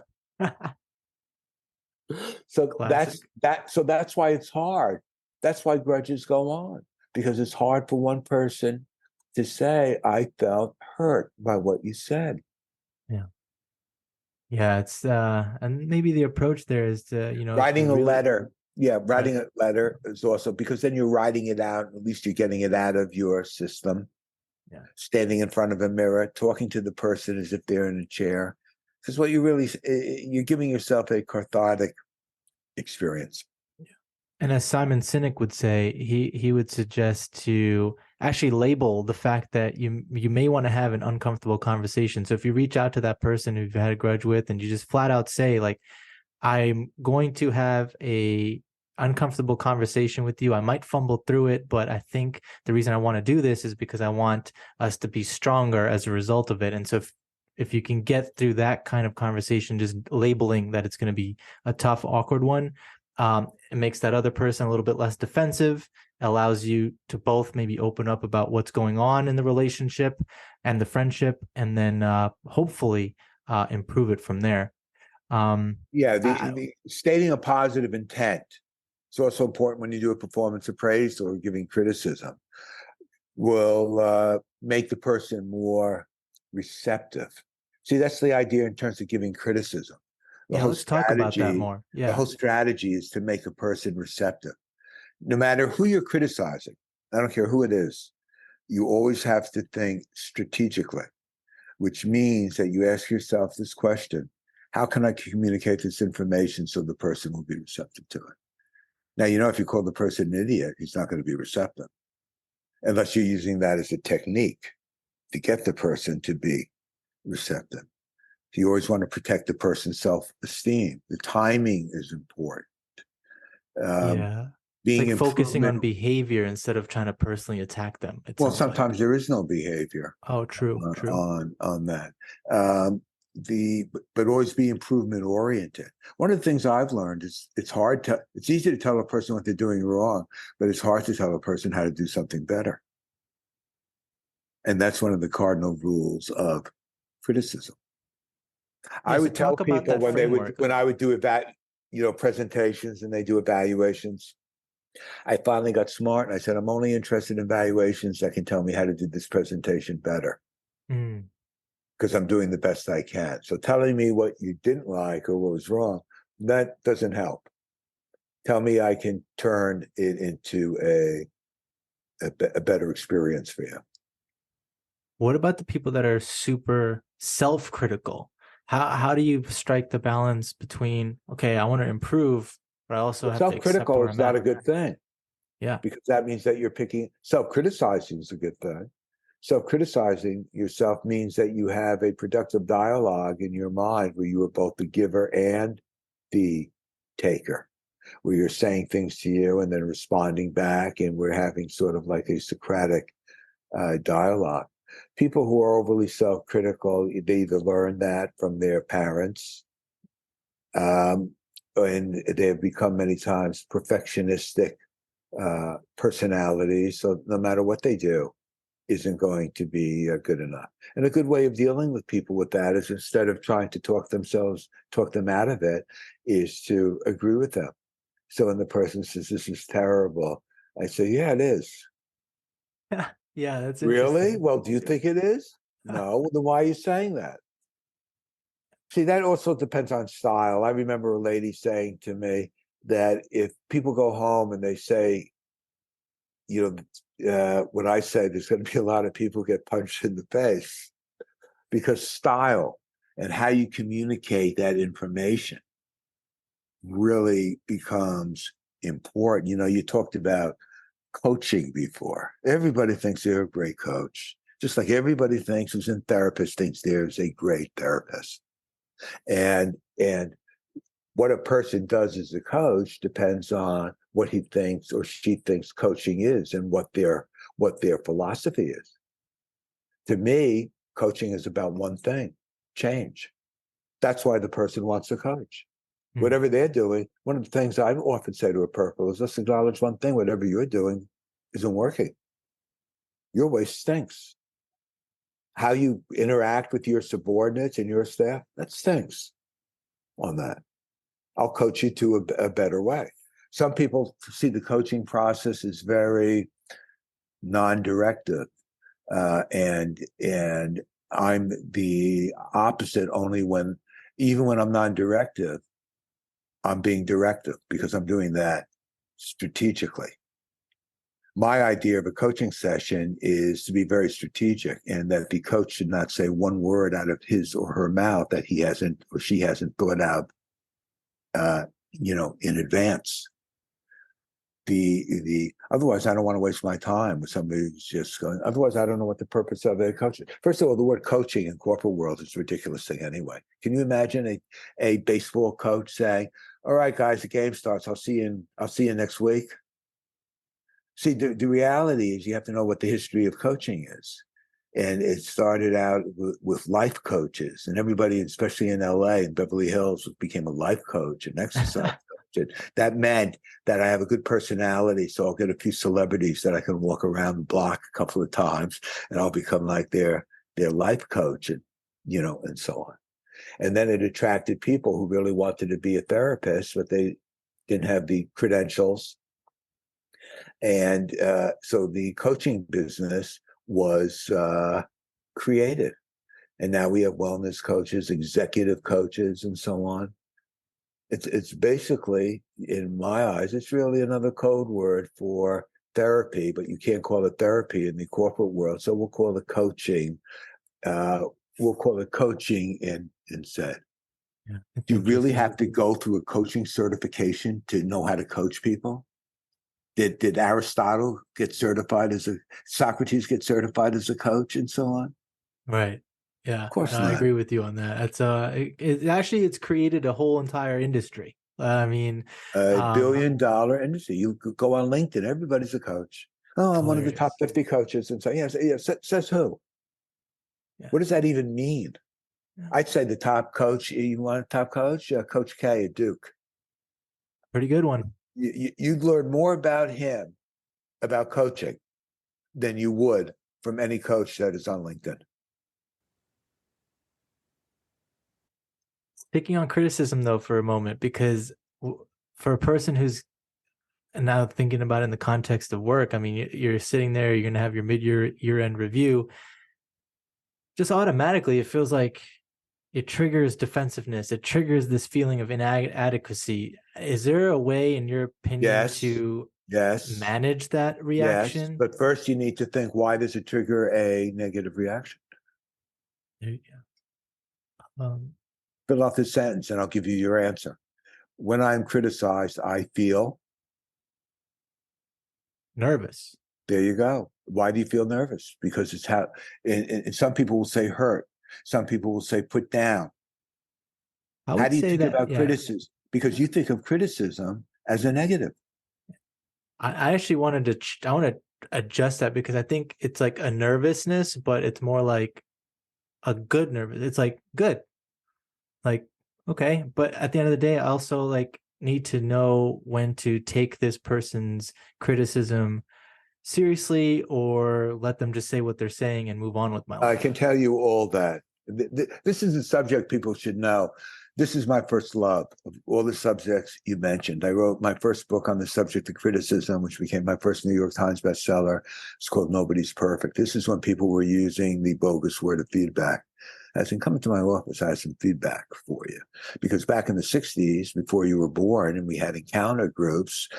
So that's why it's hard. That's why grudges go on, because it's hard for one person to say, I felt hurt by what you said. Yeah. Yeah, it's and maybe the approach there is to, Writing a letter. Yeah, writing a letter is also, because then you're writing it out, at least you're getting it out of your system. Yeah. Standing in front of a mirror, talking to the person as if they're in a chair. Because what you're giving yourself a cathartic experience. And as Simon Sinek would say, he would suggest to actually label the fact that you may want to have an uncomfortable conversation. So if you reach out to that person who you've had a grudge with and you just flat out say, like, I'm going to have a uncomfortable conversation with you. I might fumble through it, but I think the reason I want to do this is because I want us to be stronger as a result of it. And so if you can get through that kind of conversation, just labeling that it's going to be a tough, awkward one, it makes that other person a little bit less defensive, allows you to both maybe open up about what's going on in the relationship and the friendship, and then hopefully improve it from there. The stating a positive intent. It's also important when you do a performance appraisal or giving criticism. Will make the person more receptive. See, that's the idea in terms of giving criticism. Let's talk about that more. Yeah. The whole strategy is to make a person receptive. No matter who you're criticizing, I don't care who it is, you always have to think strategically, which means that you ask yourself this question: how can I communicate this information so the person will be receptive to it? Now, if you call the person an idiot, he's not going to be receptive, unless you're using that as a technique to get the person to be receptive. You always want to protect the person's self-esteem. The timing is important. Being like focusing on behavior instead of trying to personally attack them. Sometimes there is no behavior. Oh, true. On that. But always be improvement oriented. One of the things I've learned is it's easy to tell a person what they're doing wrong, but it's hard to tell a person how to do something better. And that's one of the cardinal rules of criticism. I would tell people when I would do presentations and they do evaluations, I finally got smart and I said, I'm only interested in evaluations that can tell me how to do this presentation better. Because I'm doing the best I can. So telling me what you didn't like or what was wrong, that doesn't help. Tell me I can turn it into a better experience for you. What about the people that are super self-critical? How do you strike the balance between, okay, I want to improve, but I also have to accept self-critical is not a good thing. Yeah. Because that means that you're self-criticizing is a good thing. Self-criticizing yourself means that you have a productive dialogue in your mind where you are both the giver and the taker, where you're saying things to you and then responding back, and we're having sort of like a Socratic dialogue. People who are overly self-critical, they either learn that from their parents, and they have become many times perfectionistic personalities. So no matter what they do, isn't going to be good enough. And a good way of dealing with people with that is, instead of trying to talk them out of it, is to agree with them. So when the person says, "This is terrible," I say, "Yeah, it is." Yeah, that's Really? interesting. Well, do you think it is? No. Then why are you saying that? See, that also depends on style. I remember a lady saying to me that if people go home and they say, when I say there's going to be a lot of people get punched in the face, because style and how you communicate that information really becomes important. You talked about coaching before. Everybody thinks they're a great coach, just like everybody thinks who's in therapist thinks there's a great therapist. And what a person does as a coach depends on what he thinks or she thinks coaching is, and what their philosophy is. To me, coaching is about one thing: change. That's why the person wants to coach. Whatever they're doing, one of the things I often say to a person is, let's acknowledge one thing: whatever you're doing isn't working. Your way stinks. How you interact with your subordinates and your staff, that stinks on that. I'll coach you to a better way. Some people see the coaching process as very non-directive, and I'm the opposite. Even when I'm non-directive, I'm being directive, because I'm doing that strategically. My idea of a coaching session is to be very strategic, and that the coach should not say one word out of his or her mouth that he hasn't or she hasn't thought out, in advance. Otherwise, I don't want to waste my time with somebody who's just going. Otherwise, I don't know what the purpose of their coaching. First of all, the word coaching in corporate world is a ridiculous thing anyway. Can you imagine a baseball coach saying, "All right, guys, the game starts. I'll see you next week"? See, the reality is you have to know what the history of coaching is. And it started out with life coaches, and everybody, especially in LA and Beverly Hills, became a life coach and exercise coach. And that meant that I have a good personality, so I'll get a few celebrities that I can walk around the block a couple of times, and I'll become like their life coach, and and so on. And then it attracted people who really wanted to be a therapist, but they didn't have the credentials. And so the coaching business was created. And now we have wellness coaches, executive coaches, and so on. It's basically, in my eyes, it's really another code word for therapy, but you can't call it therapy in the corporate world. So we'll call it coaching. We'll call it coaching instead. Yeah, Do you really have to go through a coaching certification to know how to coach people? Did Aristotle get certified Socrates get certified as a coach, and so on? Right. Yeah. Of course No, I not. agree with you on that. It's created a whole entire industry. I mean, A billion-dollar industry. You could go on LinkedIn. Everybody's a coach. Oh, I'm one of the top hilarious. 50 coaches. And so, says who? Yeah. What does that even mean? Yeah. I'd say the top coach. You want a top coach? Coach K at Duke. Pretty good one. You'd learn more about him, about coaching, than you would from any coach that is on LinkedIn. Picking on criticism though for a moment, because for a person who's now thinking about it in the context of work, I mean, you're sitting there, you're going to have your year-end review. Just automatically, it feels like it triggers defensiveness. It triggers this feeling of inadequacy. Is there a way, in your opinion, Yes, to yes, manage that yes. reaction? But first, you need to think, why does it trigger a negative reaction? There you go. Fill out this sentence, and I'll give you your answer. When I'm criticized, I feel Nervous. there you go. Why do you feel nervous? Because it's how, and some people will say hurt. Some people will say put down. I How would do you say think that, about yeah. criticism? Because you think of criticism as a negative. I actually wanted to, I want to adjust that because I think it's like a nervousness, but it's more like a good nervous. It's like good, like, okay. But at the end of the day, I also like need to know when to take this person's criticism seriously or let them just say what they're saying and move on with my I life. can tell you all that. This is a subject people should know. This is my first love of all the subjects you mentioned. I wrote my first book on the subject of criticism, which became my first New York Times bestseller. It's called Nobody's Perfect. This is when people were using the bogus word of feedback. I said, come into my office, I have some feedback for you. Because back in the 60s, before you were born, and we had encounter groups,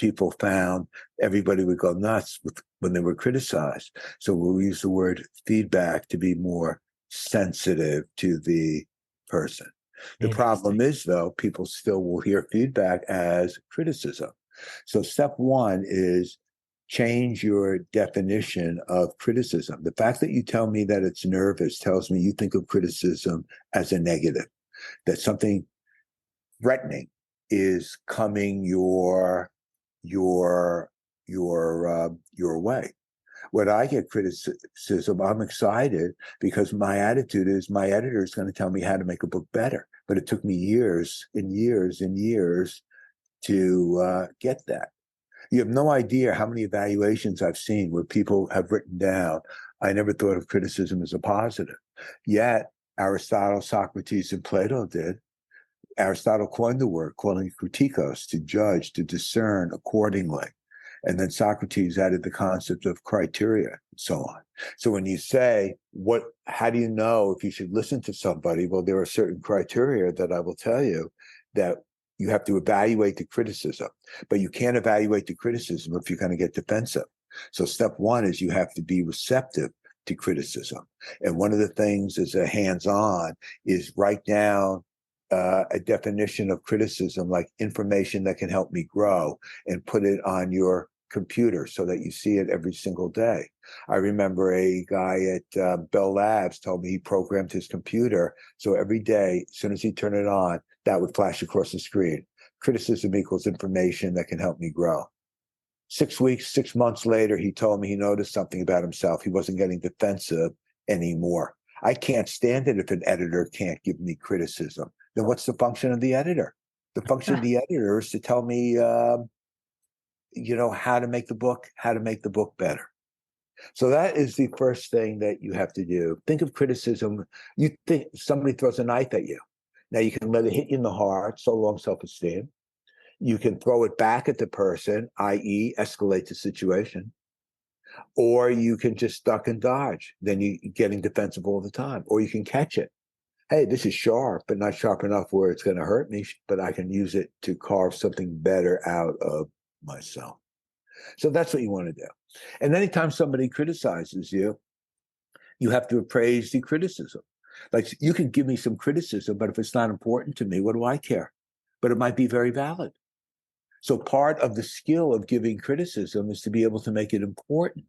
people found everybody would go nuts when they were criticized. So we'll use the word feedback to be more sensitive to the person. The problem is, though, people still will hear feedback as criticism. So step one is change your definition of criticism. The fact that you tell me that it's nervous tells me you think of criticism as a negative, that something threatening is coming your way. When I get criticism, I'm excited because my attitude is my editor is going to tell me how to make a book better. But it took me years and years and years to get that. You have no idea how many evaluations I've seen where people have written down, I never thought of criticism as a positive. Yet Aristotle, Socrates, and Plato did. Aristotle coined the word, calling it kritikos, to judge, to discern accordingly. And then Socrates added the concept of criteria and so on. So when you say, how do you know if you should listen to somebody? Well, there are certain criteria that I will tell you that you have to evaluate the criticism, but you can't evaluate the criticism if you're going to get defensive. So step one is you have to be receptive to criticism. And one of the things as a hands-on is write down a definition of criticism, like information that can help me grow, and put it on your computer so that you see it every single day. I remember a guy at Bell Labs told me he programmed his computer so every day, as soon as he turned it on, that would flash across the screen. Criticism equals information that can help me grow. 6 weeks, 6 months later, he told me he noticed something about himself. He wasn't getting defensive anymore. I can't stand it if an editor can't give me criticism. Then what's the function of the editor? The function of the editor is to tell me, how to make the book better. So that is the first thing that you have to do. Think of criticism. You think somebody throws a knife at you. Now you can let it hit you in the heart, so long self-esteem. You can throw it back at the person, i.e. escalate the situation. Or you can just duck and dodge. Then you're getting defensive all the time. Or you can catch it. Hey, this is sharp, but not sharp enough where it's going to hurt me, but I can use it to carve something better out of myself. So that's what you want to do. And anytime somebody criticizes you, you have to appraise the criticism. Like, you can give me some criticism, but if it's not important to me, what do I care? But it might be very valid. So part of the skill of giving criticism is to be able to make it important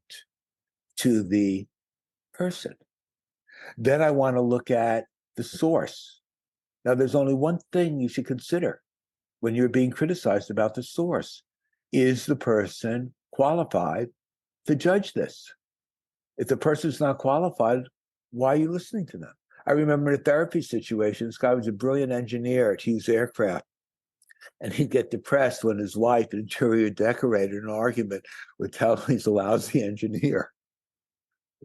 to the person. Then I want to look at the source. Now, there's only one thing you should consider when you're being criticized about the source. Is the person qualified to judge this? If the person's not qualified, why are you listening to them? I remember in a therapy situation, this guy was a brilliant engineer at Hughes Aircraft. And he'd get depressed when his wife, an interior decorator, in an argument, would tell him he's a lousy engineer,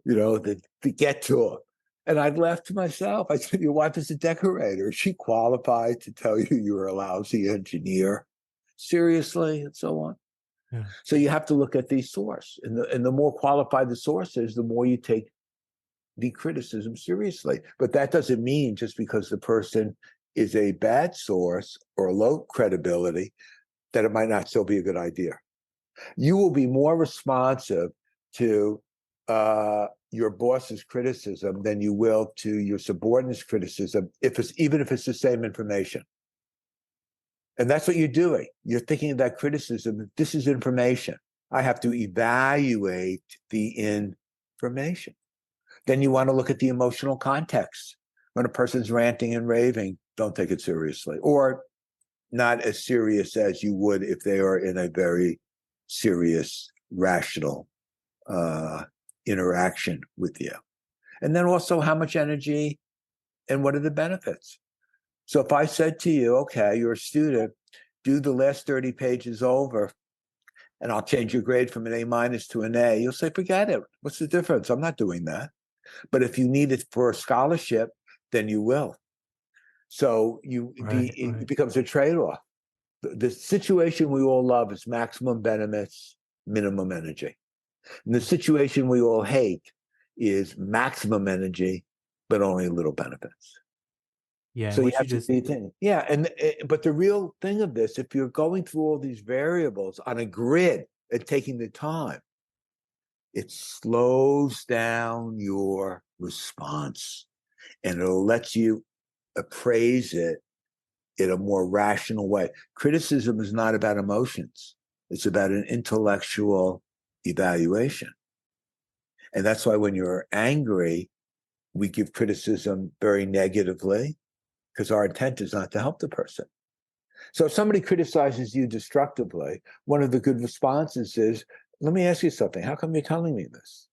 to get to him. And I'd laugh to myself. I said, your wife is a decorator. Is she qualified to tell you you're a lousy engineer? Seriously? And so on. Yeah. So you have to look at the source. And the more qualified the source is, the more you take the criticism seriously. But that doesn't mean just because the person is a bad source or low credibility that it might not still be a good idea. You will be more responsive to your boss's criticism than you will to your subordinate's criticism, even if it's the same information. And that's what you're doing. You're thinking of that criticism. This is information. I have to evaluate the information. Then you want to look at the emotional context. When a person's ranting and raving, don't take it seriously, or not as serious as you would if they are in a very serious, rational interaction with you. And then also how much energy and what are the benefits. So if I said to you, okay, you're a student, do the last 30 pages over and I'll change your grade from an A- to an A, you'll say, forget it. What's the difference? I'm not doing that. But if you need it for a scholarship, then you will. So it becomes a trade-off. The situation we all love is maximum benefits, minimum energy. And the situation we all hate is maximum energy, but only little benefits. Yeah, So and you what you have to just be thinking. Yeah, but the real thing of this, if you're going through all these variables on a grid and taking the time, it slows down your response and it'll let you appraise it in a more rational way. Criticism is not about emotions. It's about an intellectual evaluation. And that's why when you're angry, we give criticism very negatively because our intent is not to help the person. So if somebody criticizes you destructively, one of the good responses is, let me ask you something. How come you're telling me this?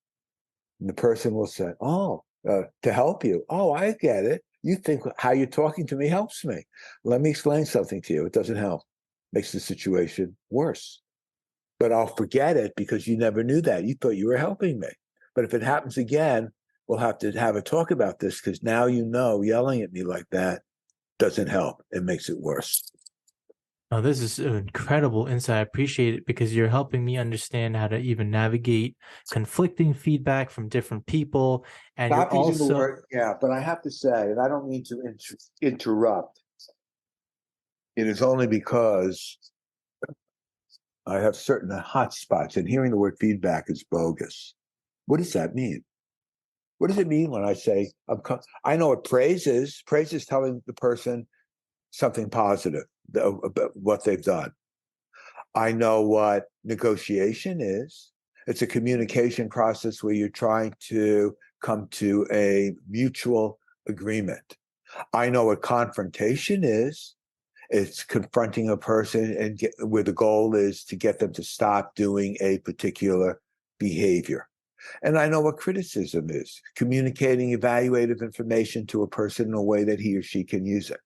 And the person will say, to help you. Oh, I get it. You think how you're talking to me helps me. Let me explain something to you. It doesn't help. Makes the situation worse. But I'll forget it because you never knew that. You thought you were helping me. But if it happens again, we'll have to have a talk about this because now you know yelling at me like that doesn't help. It makes it worse. Oh, this is an incredible insight. I appreciate it because you're helping me understand how to even navigate conflicting feedback from different people. And you're Stop using the also, word, yeah, but I have to say, and I don't mean to interrupt, it is only because I have certain hot spots, and hearing the word feedback is bogus. What does that mean? What does it mean when I say, I know what praise is? Praise is telling the person something positive about what they've done. I know what negotiation is. It's a communication process where you're trying to come to a mutual agreement. I know what confrontation is. It's confronting a person where the goal is to get them to stop doing a particular behavior. And I know what criticism is, communicating evaluative information to a person in a way that he or she can use it.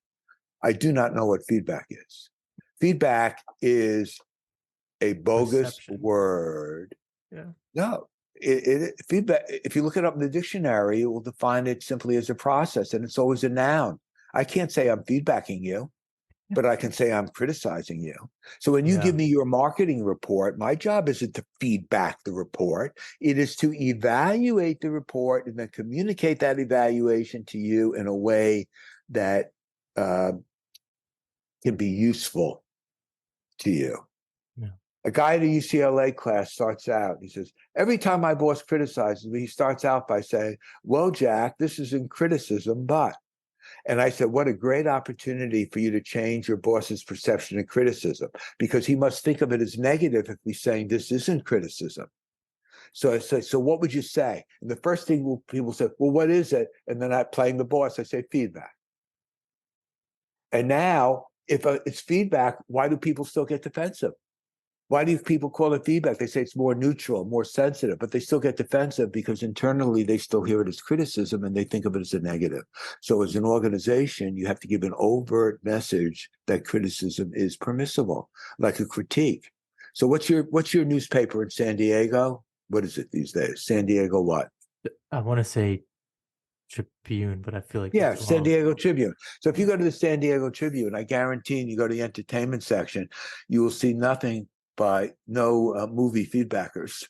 I do not know what feedback is. Feedback is a bogus perception. word. Yeah. No, feedback, if you look it up in the dictionary, it will define it simply as a process, and it's always a noun. I can't say I'm feedbacking you, but I can say I'm criticizing you. So when you give Yeah. me your marketing report, my job isn't to feedback the report. It is to evaluate the report and then communicate that evaluation to you in a way that can be useful to you. Yeah. A guy at a UCLA class starts out, he says, every time my boss criticizes me, he starts out by saying, well, Jack, this is in criticism, but. And I said, what a great opportunity for you to change your boss's perception of criticism, because he must think of it as negative if he's saying this isn't criticism. So I said, so what would you say? And the first thing people say, well, what is it? And then I'm playing the boss, I say feedback. And now, if it's feedback, why do people still get defensive? Why do people call it feedback? They say it's more neutral, more sensitive, but they still get defensive because internally they still hear it as criticism and they think of it as a negative. So as an organization, you have to give an overt message that criticism is permissible, like a critique. So what's your newspaper in San Diego? What is it these days? San Diego what? I want to say Tribune, but I feel like Yeah, that's San wrong. Diego Tribune. So if you Yeah. go to the San Diego Tribune, I guarantee you go to the entertainment section, you will see nothing by no movie feedbackers.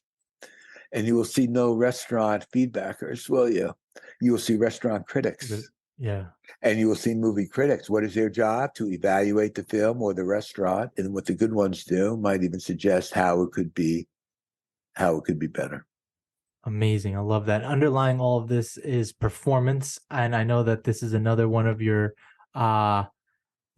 And you will see no restaurant feedbackers, will you? You will see restaurant critics. Yeah. And you will see movie critics. What is their job? To evaluate the film or the restaurant. And what the good ones do might even suggest how it could be better. Amazing. I love that. Underlying all of this is performance. And I know that this is another one of your uh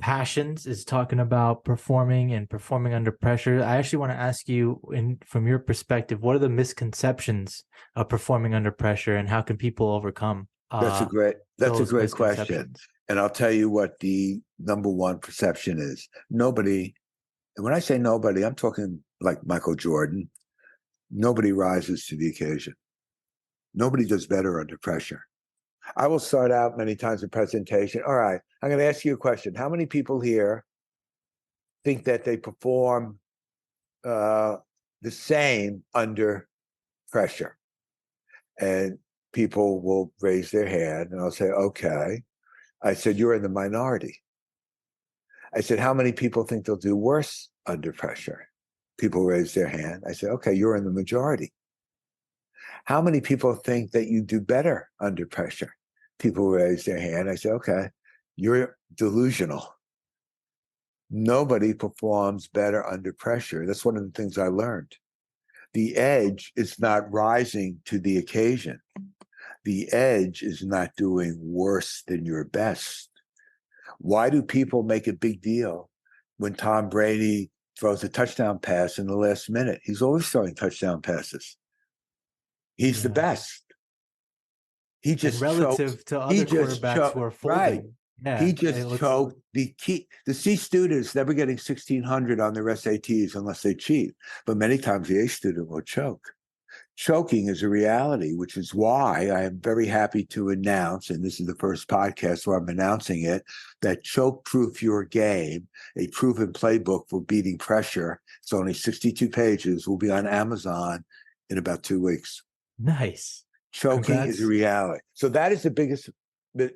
passions is talking about performing and performing under pressure. I actually want to ask you, from your perspective, what are the misconceptions of performing under pressure, and how can people overcome That's a those great question. misconceptions? And I'll tell you what the number one perception is. Nobody, and when I say nobody, I'm talking like Michael Jordan. Nobody rises to the occasion. Nobody does better under pressure. I will start out many times in presentation. All right, I'm going to ask you a question. How many people here think that they perform the same under pressure? And people will raise their hand, and I'll say, okay. I said, you're in the minority. I said, how many people think they'll do worse under pressure? People raise their hand. I said, okay, you're in the majority. How many people think that you do better under pressure? People raise their hand. I said, okay, you're delusional. Nobody performs better under pressure. That's one of the things I learned. The edge is not rising to the occasion. The edge is not doing worse than your best. Why do people make a big deal when Tom Brady throws a touchdown pass in the last minute? He's always throwing touchdown passes. He's the best. He And just choked. relative to He other just quarterbacks who choked. are Right. folding. Yeah, He just choked the key. The C students never getting 1,600 on their SATs unless they cheat. But many times the A student will choke. Choking is a reality, which is why I am very happy to announce, and this is the first podcast where I'm announcing it, that Choke Proof Your Game, a proven playbook for beating pressure. It's only 62 pages, will be on Amazon in about 2 weeks. Nice. Choking is a Congrats. reality. So that is the biggest,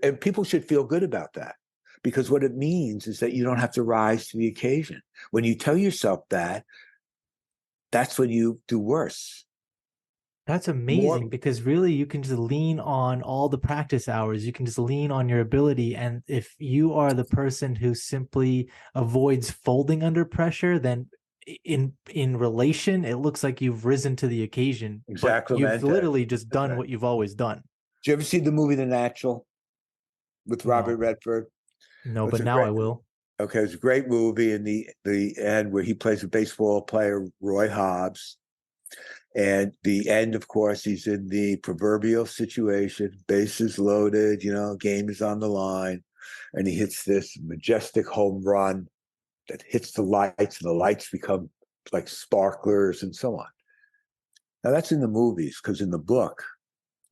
and people should feel good about that, because what it means is that you don't have to rise to the occasion. When you tell yourself that, that's when you do worse. That's More, amazing, because really you can just lean on all the practice hours. You can just lean on your ability. And if you are the person who simply avoids folding under pressure, then in relation, it looks like you've risen to the occasion, but you've exactamente. literally just done what you've always done. Did you ever see the movie The Natural with Robert No, Redford? no, It's but a now great, I will. okay, it's a great movie in the end where he plays a baseball player, Roy Hobbs. And the end, of course, he's in the proverbial situation, bases loaded, game is on the line, and he hits this majestic home run that hits the lights, and the lights become like sparklers and so on. Now that's in the movies, because in the book,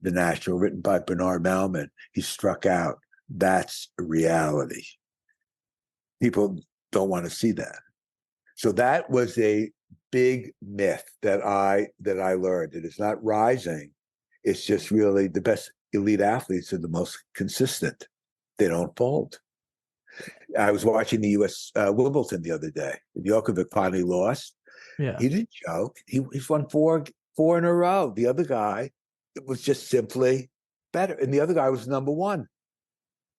The Natural, written by Bernard Malman, he struck out. That's a reality. People don't want to see that. So that was a big myth that I learned. It is not rising. It's just really the best elite athletes are the most consistent. They don't fold. I was watching the U.S. Wimbledon the other day. Djokovic finally lost. Yeah. He didn't joke. He's won four in a row. The other guy was just simply better, and the other guy was number one.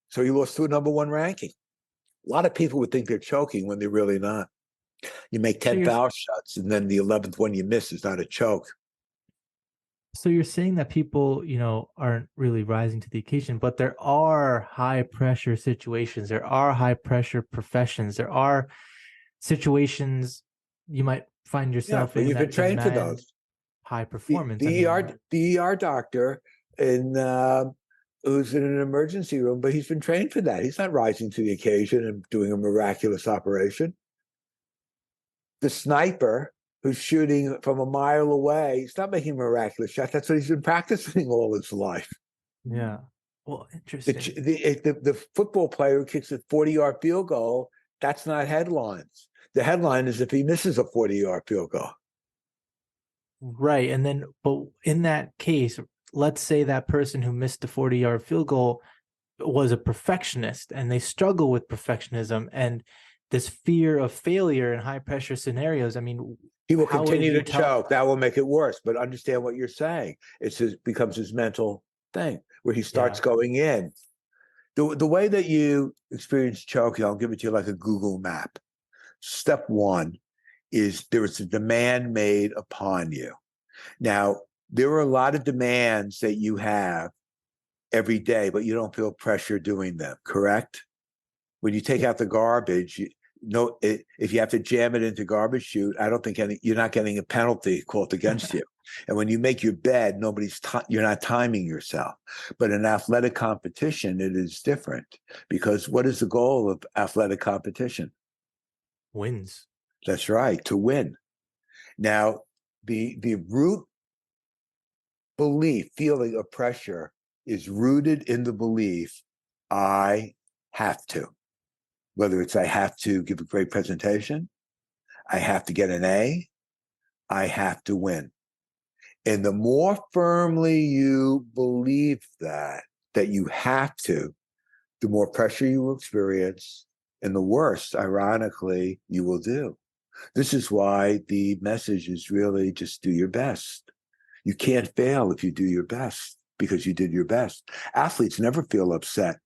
So he lost to a number one ranking. A lot of people would think they're choking when they're really not. You make So 10 foul shots, and then the 11th one you miss is not a choke. So you're saying that people, aren't really rising to the occasion, but there are high pressure situations. There are high pressure professions. There are situations you might find Yeah, yourself but in you could that train for demand those. high The, performance. I the ER mean, the ER doctor in who's in an emergency room, but he's been trained for that. He's not rising to the occasion and doing a miraculous operation. The sniper who's shooting from a mile away, he's not making a miraculous shot. That's what he's been practicing all his life. yeah. Well, The interesting. the football player who kicks a 40-yard field goal, that's not headlines. The headline is if he misses a 40-yard field goal. Right. And then, but in that case, let's say that person who missed the 40-yard field goal was a perfectionist, and they struggle with perfectionism and this fear of failure in high pressure scenarios. I mean, He will how would continue you to tell? choke. That will make it worse. But understand what you're saying. Becomes his mental thing where he starts Yeah. going in. The way that you experience choking, I'll give it to you like a Google map. Step one is there is a demand made upon you. Now, there are a lot of demands that you have every day, but you don't feel pressure doing them, correct? When you take out the garbage, if you have to jam it into garbage chute, I don't think you're not getting a penalty called against you. And when you make your bed, you're not timing yourself. But in athletic competition, it is different, because what is the goal of athletic competition? Wins. That's right, to win. Now, the root feeling of pressure is rooted in the belief, I have to. Whether it's I have to give a great presentation, I have to get an A, I have to win. And the more firmly you believe that you have to, the more pressure you will experience, and the worse, ironically, you will do. This is why the message is really just do your best. You can't fail if you do your best, because you did your best. Athletes never feel upset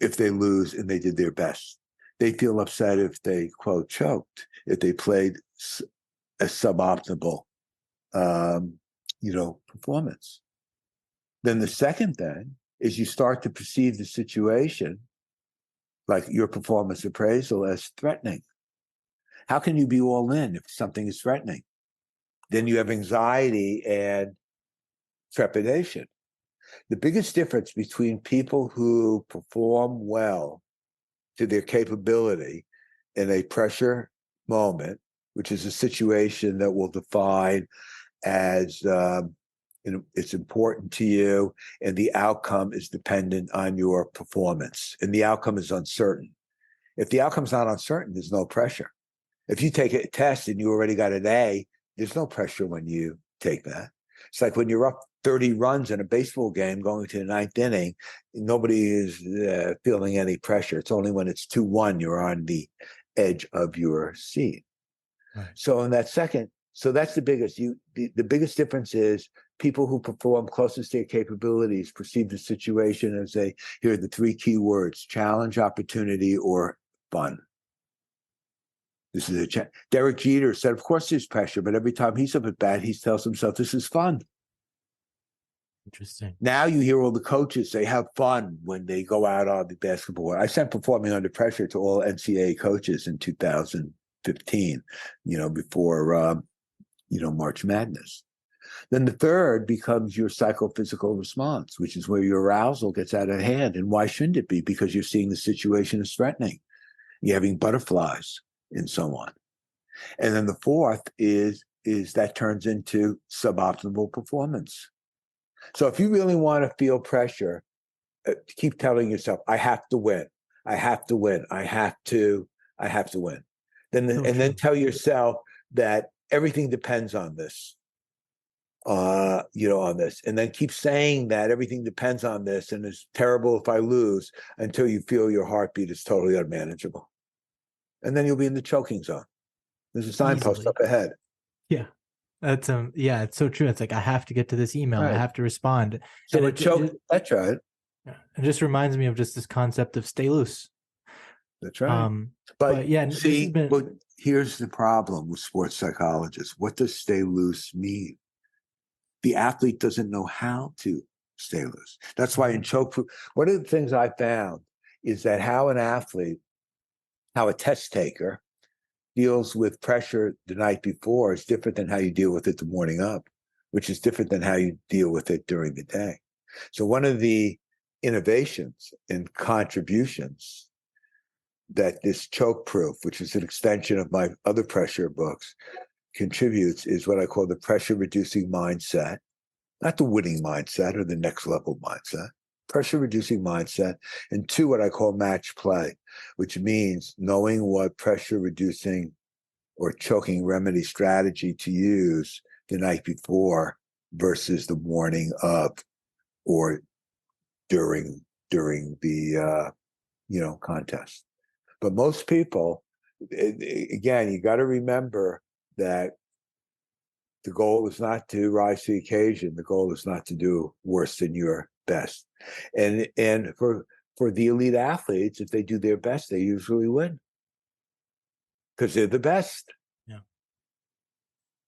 if they lose and they did their best. They feel upset if they, quote, choked, if they played a suboptimal, performance. Then the second thing is you start to perceive the situation, like your performance appraisal, as threatening. How can you be all in if something is threatening? Then you have anxiety and trepidation. The biggest difference between people who perform well to their capability in a pressure moment, which is a situation that will define as it's important to you, and the outcome is dependent on your performance, and the outcome is uncertain. If the outcome's not uncertain, there's no pressure. If you take a test and you already got an A, there's no pressure when you take that. It's like when you're up 30 runs in a baseball game going to the ninth inning, nobody is feeling any pressure. It's only when it's 2-1 you're on the edge of your seat. Right. So in that second, that's the biggest. The biggest difference is people who perform closest to their capabilities perceive the situation as they hear the three key words: challenge, opportunity, or fun. This is Derek Jeter said, of course there's pressure, but every time he's up at bat, he tells himself this is fun. Interesting. Now you hear all the coaches say have fun when they go out on the basketball. I sent Performing Under Pressure to all NCAA coaches in 2015, before March Madness. Then the third becomes your psychophysical response, which is where your arousal gets out of hand. And why shouldn't it be? Because you're seeing the situation as threatening. You're having butterflies and so on. And then the fourth is that turns into suboptimal performance. So if you really want to feel pressure, keep telling yourself, I have to win. I have to win. I have to win. Then tell yourself that everything depends on this. On this, and then keep saying that everything depends on this, and it's terrible if I lose, until you feel your heartbeat is totally unmanageable, and then you'll be in the choking zone. There's a signpost up ahead. Yeah, that's it's so true. It's like I have to get to this email. Right. I have to respond. So that's right. It just reminds me of just this concept of stay loose. That's right. But yeah, see, here's the problem with sports psychologists. What does stay loose mean? The athlete doesn't know how to stay loose. That's why in choke proof, one of the things I found is that how a test taker deals with pressure the night before is different than how you deal with it the morning up, which is different than how you deal with it during the day. So one of the innovations and contributions that this choke proof, which is an extension of my other pressure books, contributes, is what I call the pressure reducing mindset. Not the winning mindset or the next level mindset, pressure reducing mindset. And two, what I call match play, which means knowing what pressure reducing or choking remedy strategy to use the night before versus the morning of or during the contest. But most people, again, you got to remember that the goal is not to rise to the occasion. The goal is not to do worse than your best. And for the elite athletes, if they do their best, they usually win because they're the best. Yeah.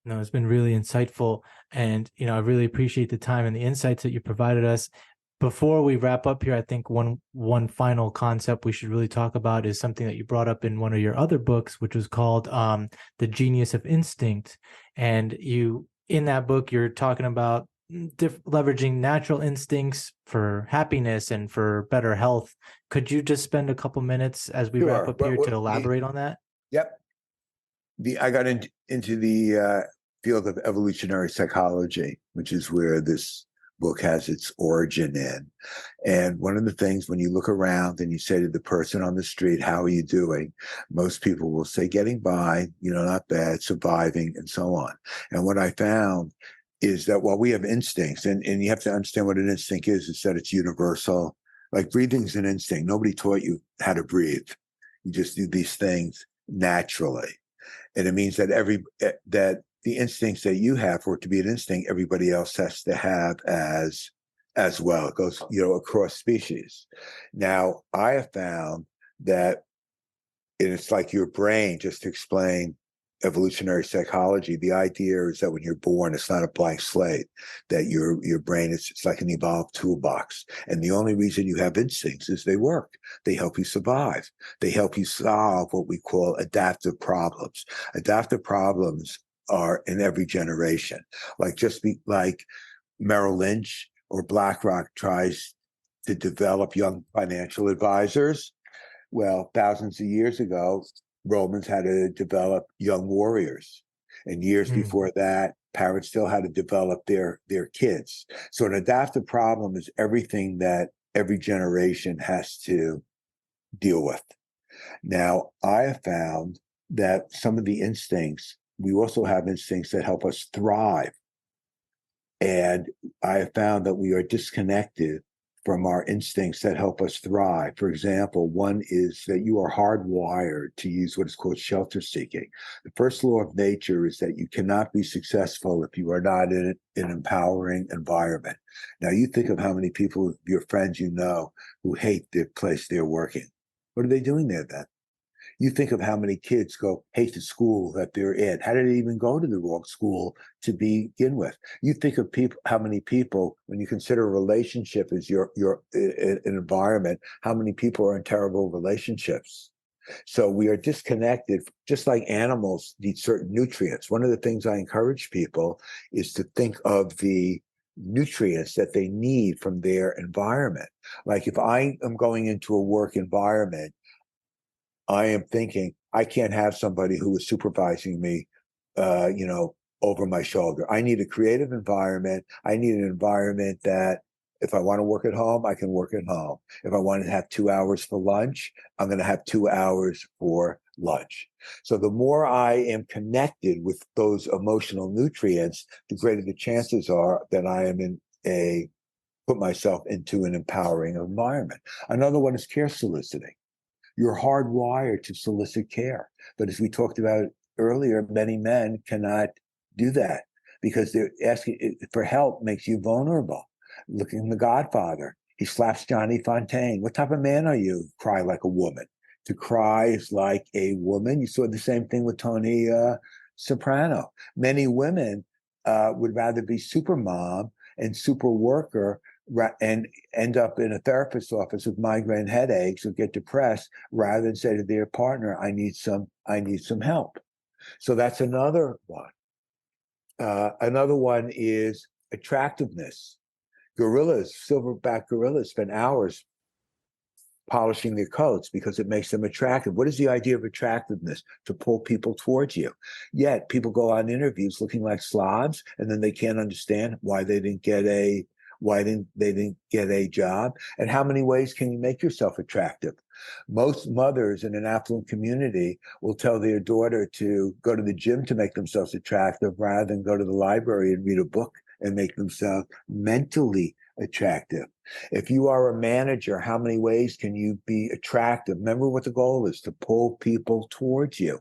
No, it's been really insightful. And, I really appreciate the time and the insights that you provided us. before we wrap up here, I think one final concept we should really talk about is something that you brought up in one of your other books, which was called The Genius of Instinct. And you, in that book, you're talking about leveraging natural instincts for happiness and for better health. Could you just spend a couple minutes as we wrap Sure. up here to elaborate on that? Yep. I got into the field of evolutionary psychology, which is where this book has its origin in. And one of the things, when you look around and you say to the person on the street, how are you doing? Most people will say, getting by, not bad, surviving, and so on. And what I found is that while we have instincts, and you have to understand what an instinct is that it's universal. Like breathing is an instinct. Nobody taught you how to breathe. You just do these things naturally. And it means that that the instincts that you have, for it to be an instinct, everybody else has to have as well. It goes, across species. Now, I have found that, and it's like your brain, just to explain evolutionary psychology, the idea is that when you're born, it's not a blank slate, that your brain is, it's like an evolved toolbox. And the only reason you have instincts is they work. They help you survive. They help you solve what we call adaptive problems. Adaptive problems are in every generation. Like Merrill Lynch or BlackRock tries to develop young financial advisors. Well, thousands of years ago, Romans had to develop young warriors. And years before that, parents still had to develop their kids. So an adaptive problem is everything that every generation has to deal with. Now, I have found that some of the instincts, we also have instincts that help us thrive. And I have found that we are disconnected from our instincts that help us thrive. For example, one is that you are hardwired to use what is called shelter seeking. The first law of nature is that you cannot be successful if you are not in an empowering environment. Now, you think of how many people, your friends who hate the place they're working. What are they doing there then? You think of how many kids hate the school that they're in. How did they even go to the wrong school to begin with? You think of how many people, when you consider a relationship as your an environment, how many people are in terrible relationships? So we are disconnected, just like animals need certain nutrients. One of the things I encourage people is to think of the nutrients that they need from their environment. Like if I am going into a work environment, I am thinking I can't have somebody who is supervising me, over my shoulder. I need a creative environment. I need an environment that if I want to work at home, I can work at home. If I want to have 2 hours for lunch, I'm going to have 2 hours for lunch. So the more I am connected with those emotional nutrients, the greater the chances are that I am put myself into an empowering environment. Another one is care soliciting. You're hardwired to solicit care. But as we talked about earlier, many men cannot do that because they're asking for help makes you vulnerable. Look in The Godfather. He slaps Johnny Fontaine. What type of man are you? Cry like a woman. To cry is like a woman. You saw the same thing with Tony Soprano. Many women would rather be super mom and super worker and end up in a therapist's office with migraine headaches or get depressed rather than say to their partner, I need some help. So that's another one. Another one is attractiveness. Silverback gorillas spend hours polishing their coats because it makes them attractive. What is the idea of attractiveness? To pull people towards you. Yet people go on interviews looking like slobs, and then they can't understand why they didn't get a job. And how many ways can you make yourself attractive? Most mothers in an affluent community will tell their daughter to go to the gym to make themselves attractive rather than go to the library and read a book and make themselves mentally attractive. If you are a manager, how many ways can you be attractive? Remember what the goal is, to pull people towards you.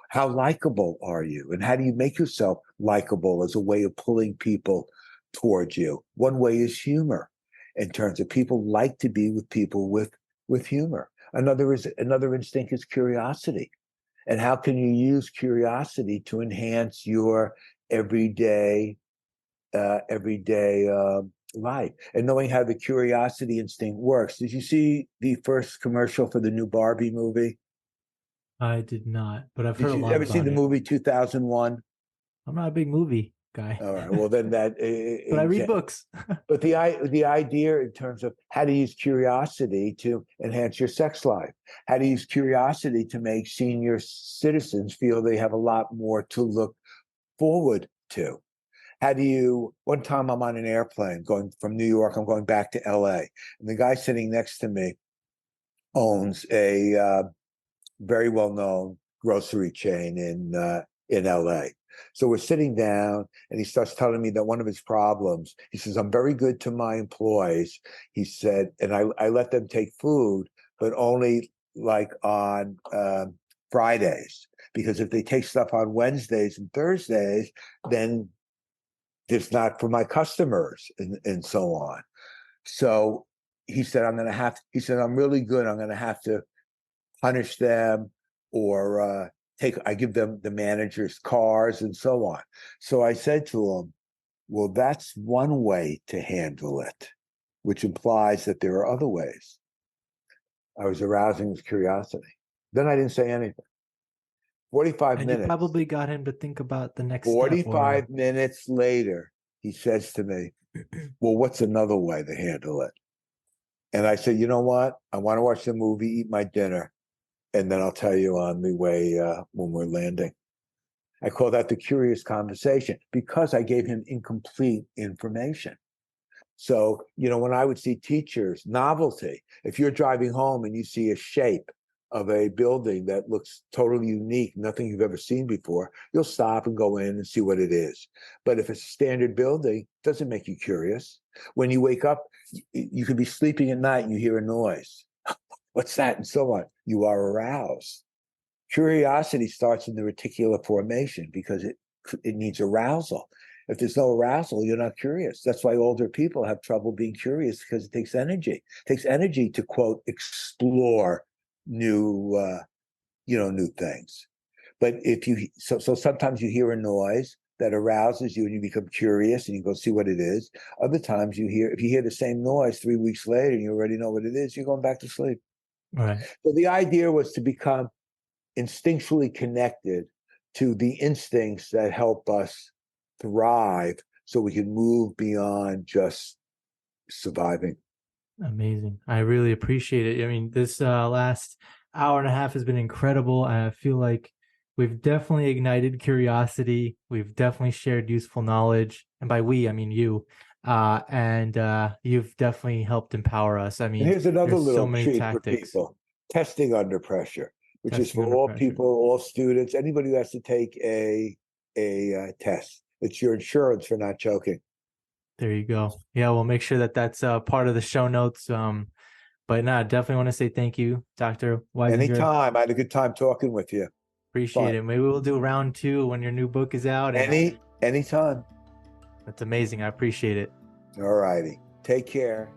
How likable are you? And how do you make yourself likable as a way of pulling people towards you? One way is humor, in terms of people like to be with people with humor. Another instinct is curiosity. And how can you use curiosity to enhance your everyday Right. And knowing how the curiosity instinct works. Did you see the first commercial for the new Barbie movie? I did not, but I've heard Did a you lot ever see about the it. movie 2001? I'm not a big movie guy, All right. Well, then that but I read books. but the idea in terms of how to use curiosity to enhance your sex life, how to use curiosity to make senior citizens feel they have a lot more to look forward to. How do you, one time I'm on an airplane going from New York, I'm going back to LA, and the guy sitting next to me owns a very well-known grocery chain in LA. So we're sitting down, and he starts telling me that one of his problems, he says, I'm very good to my employees. He said, and I let them take food, but only like on Fridays, because if they take stuff on Wednesdays and Thursdays, then it's not for my customers and so on. So he said, he said, I'm really good. I'm going to have to punish them or I give them the manager's cars and so on. So I said to him, well, that's one way to handle it, which implies that there are other ways. I was arousing his curiosity. Then I didn't say anything. 45 And you minutes. probably got him to think about the next 45 minutes later, he says to me, well, what's another way to handle it? And I said, you know what? I want to watch the movie, eat my dinner, and then I'll tell you on the way when we're landing. I call that the curious conversation because I gave him incomplete information. So, when I would see teachers, novelty, if you're driving home and you see a shape of a building that looks totally unique, nothing you've ever seen before, you'll stop and go in and see what it is. But if it's a standard building, it doesn't make you curious. When you wake up, you could be sleeping at night and you hear a noise. What's that? And so on. You are aroused. Curiosity starts in the reticular formation because it needs arousal. If there's no arousal, you're not curious. That's why older people have trouble being curious, because it takes energy. It takes energy to, quote, explore new things. But so sometimes you hear a noise that arouses you and you become curious and you go see what it is. Other times if you hear the same noise 3 weeks later and you already know what it is, you're going back to sleep. Right. So the idea was to become instinctually connected to the instincts that help us thrive so we can move beyond just surviving. Amazing. I really appreciate it. I mean, this last hour and a half has been incredible. I feel like we've definitely ignited curiosity. We've definitely shared useful knowledge. And by we, I mean you. And you've definitely helped empower us. I And mean, here's another there's so little many treat for tactics. people: testing under pressure, which is Testing for under all pressure. people, all students, anybody who has to take a test. It's your insurance for not choking. There you go. Yeah, we'll make sure that that's part of the show notes. But no, I definitely want to say thank you, Dr. Weisinger. Anytime. I had a good time talking with you. Appreciate it. Maybe we'll do round 2 when your new book is out. Anytime. That's amazing. I appreciate it. All righty. Take care.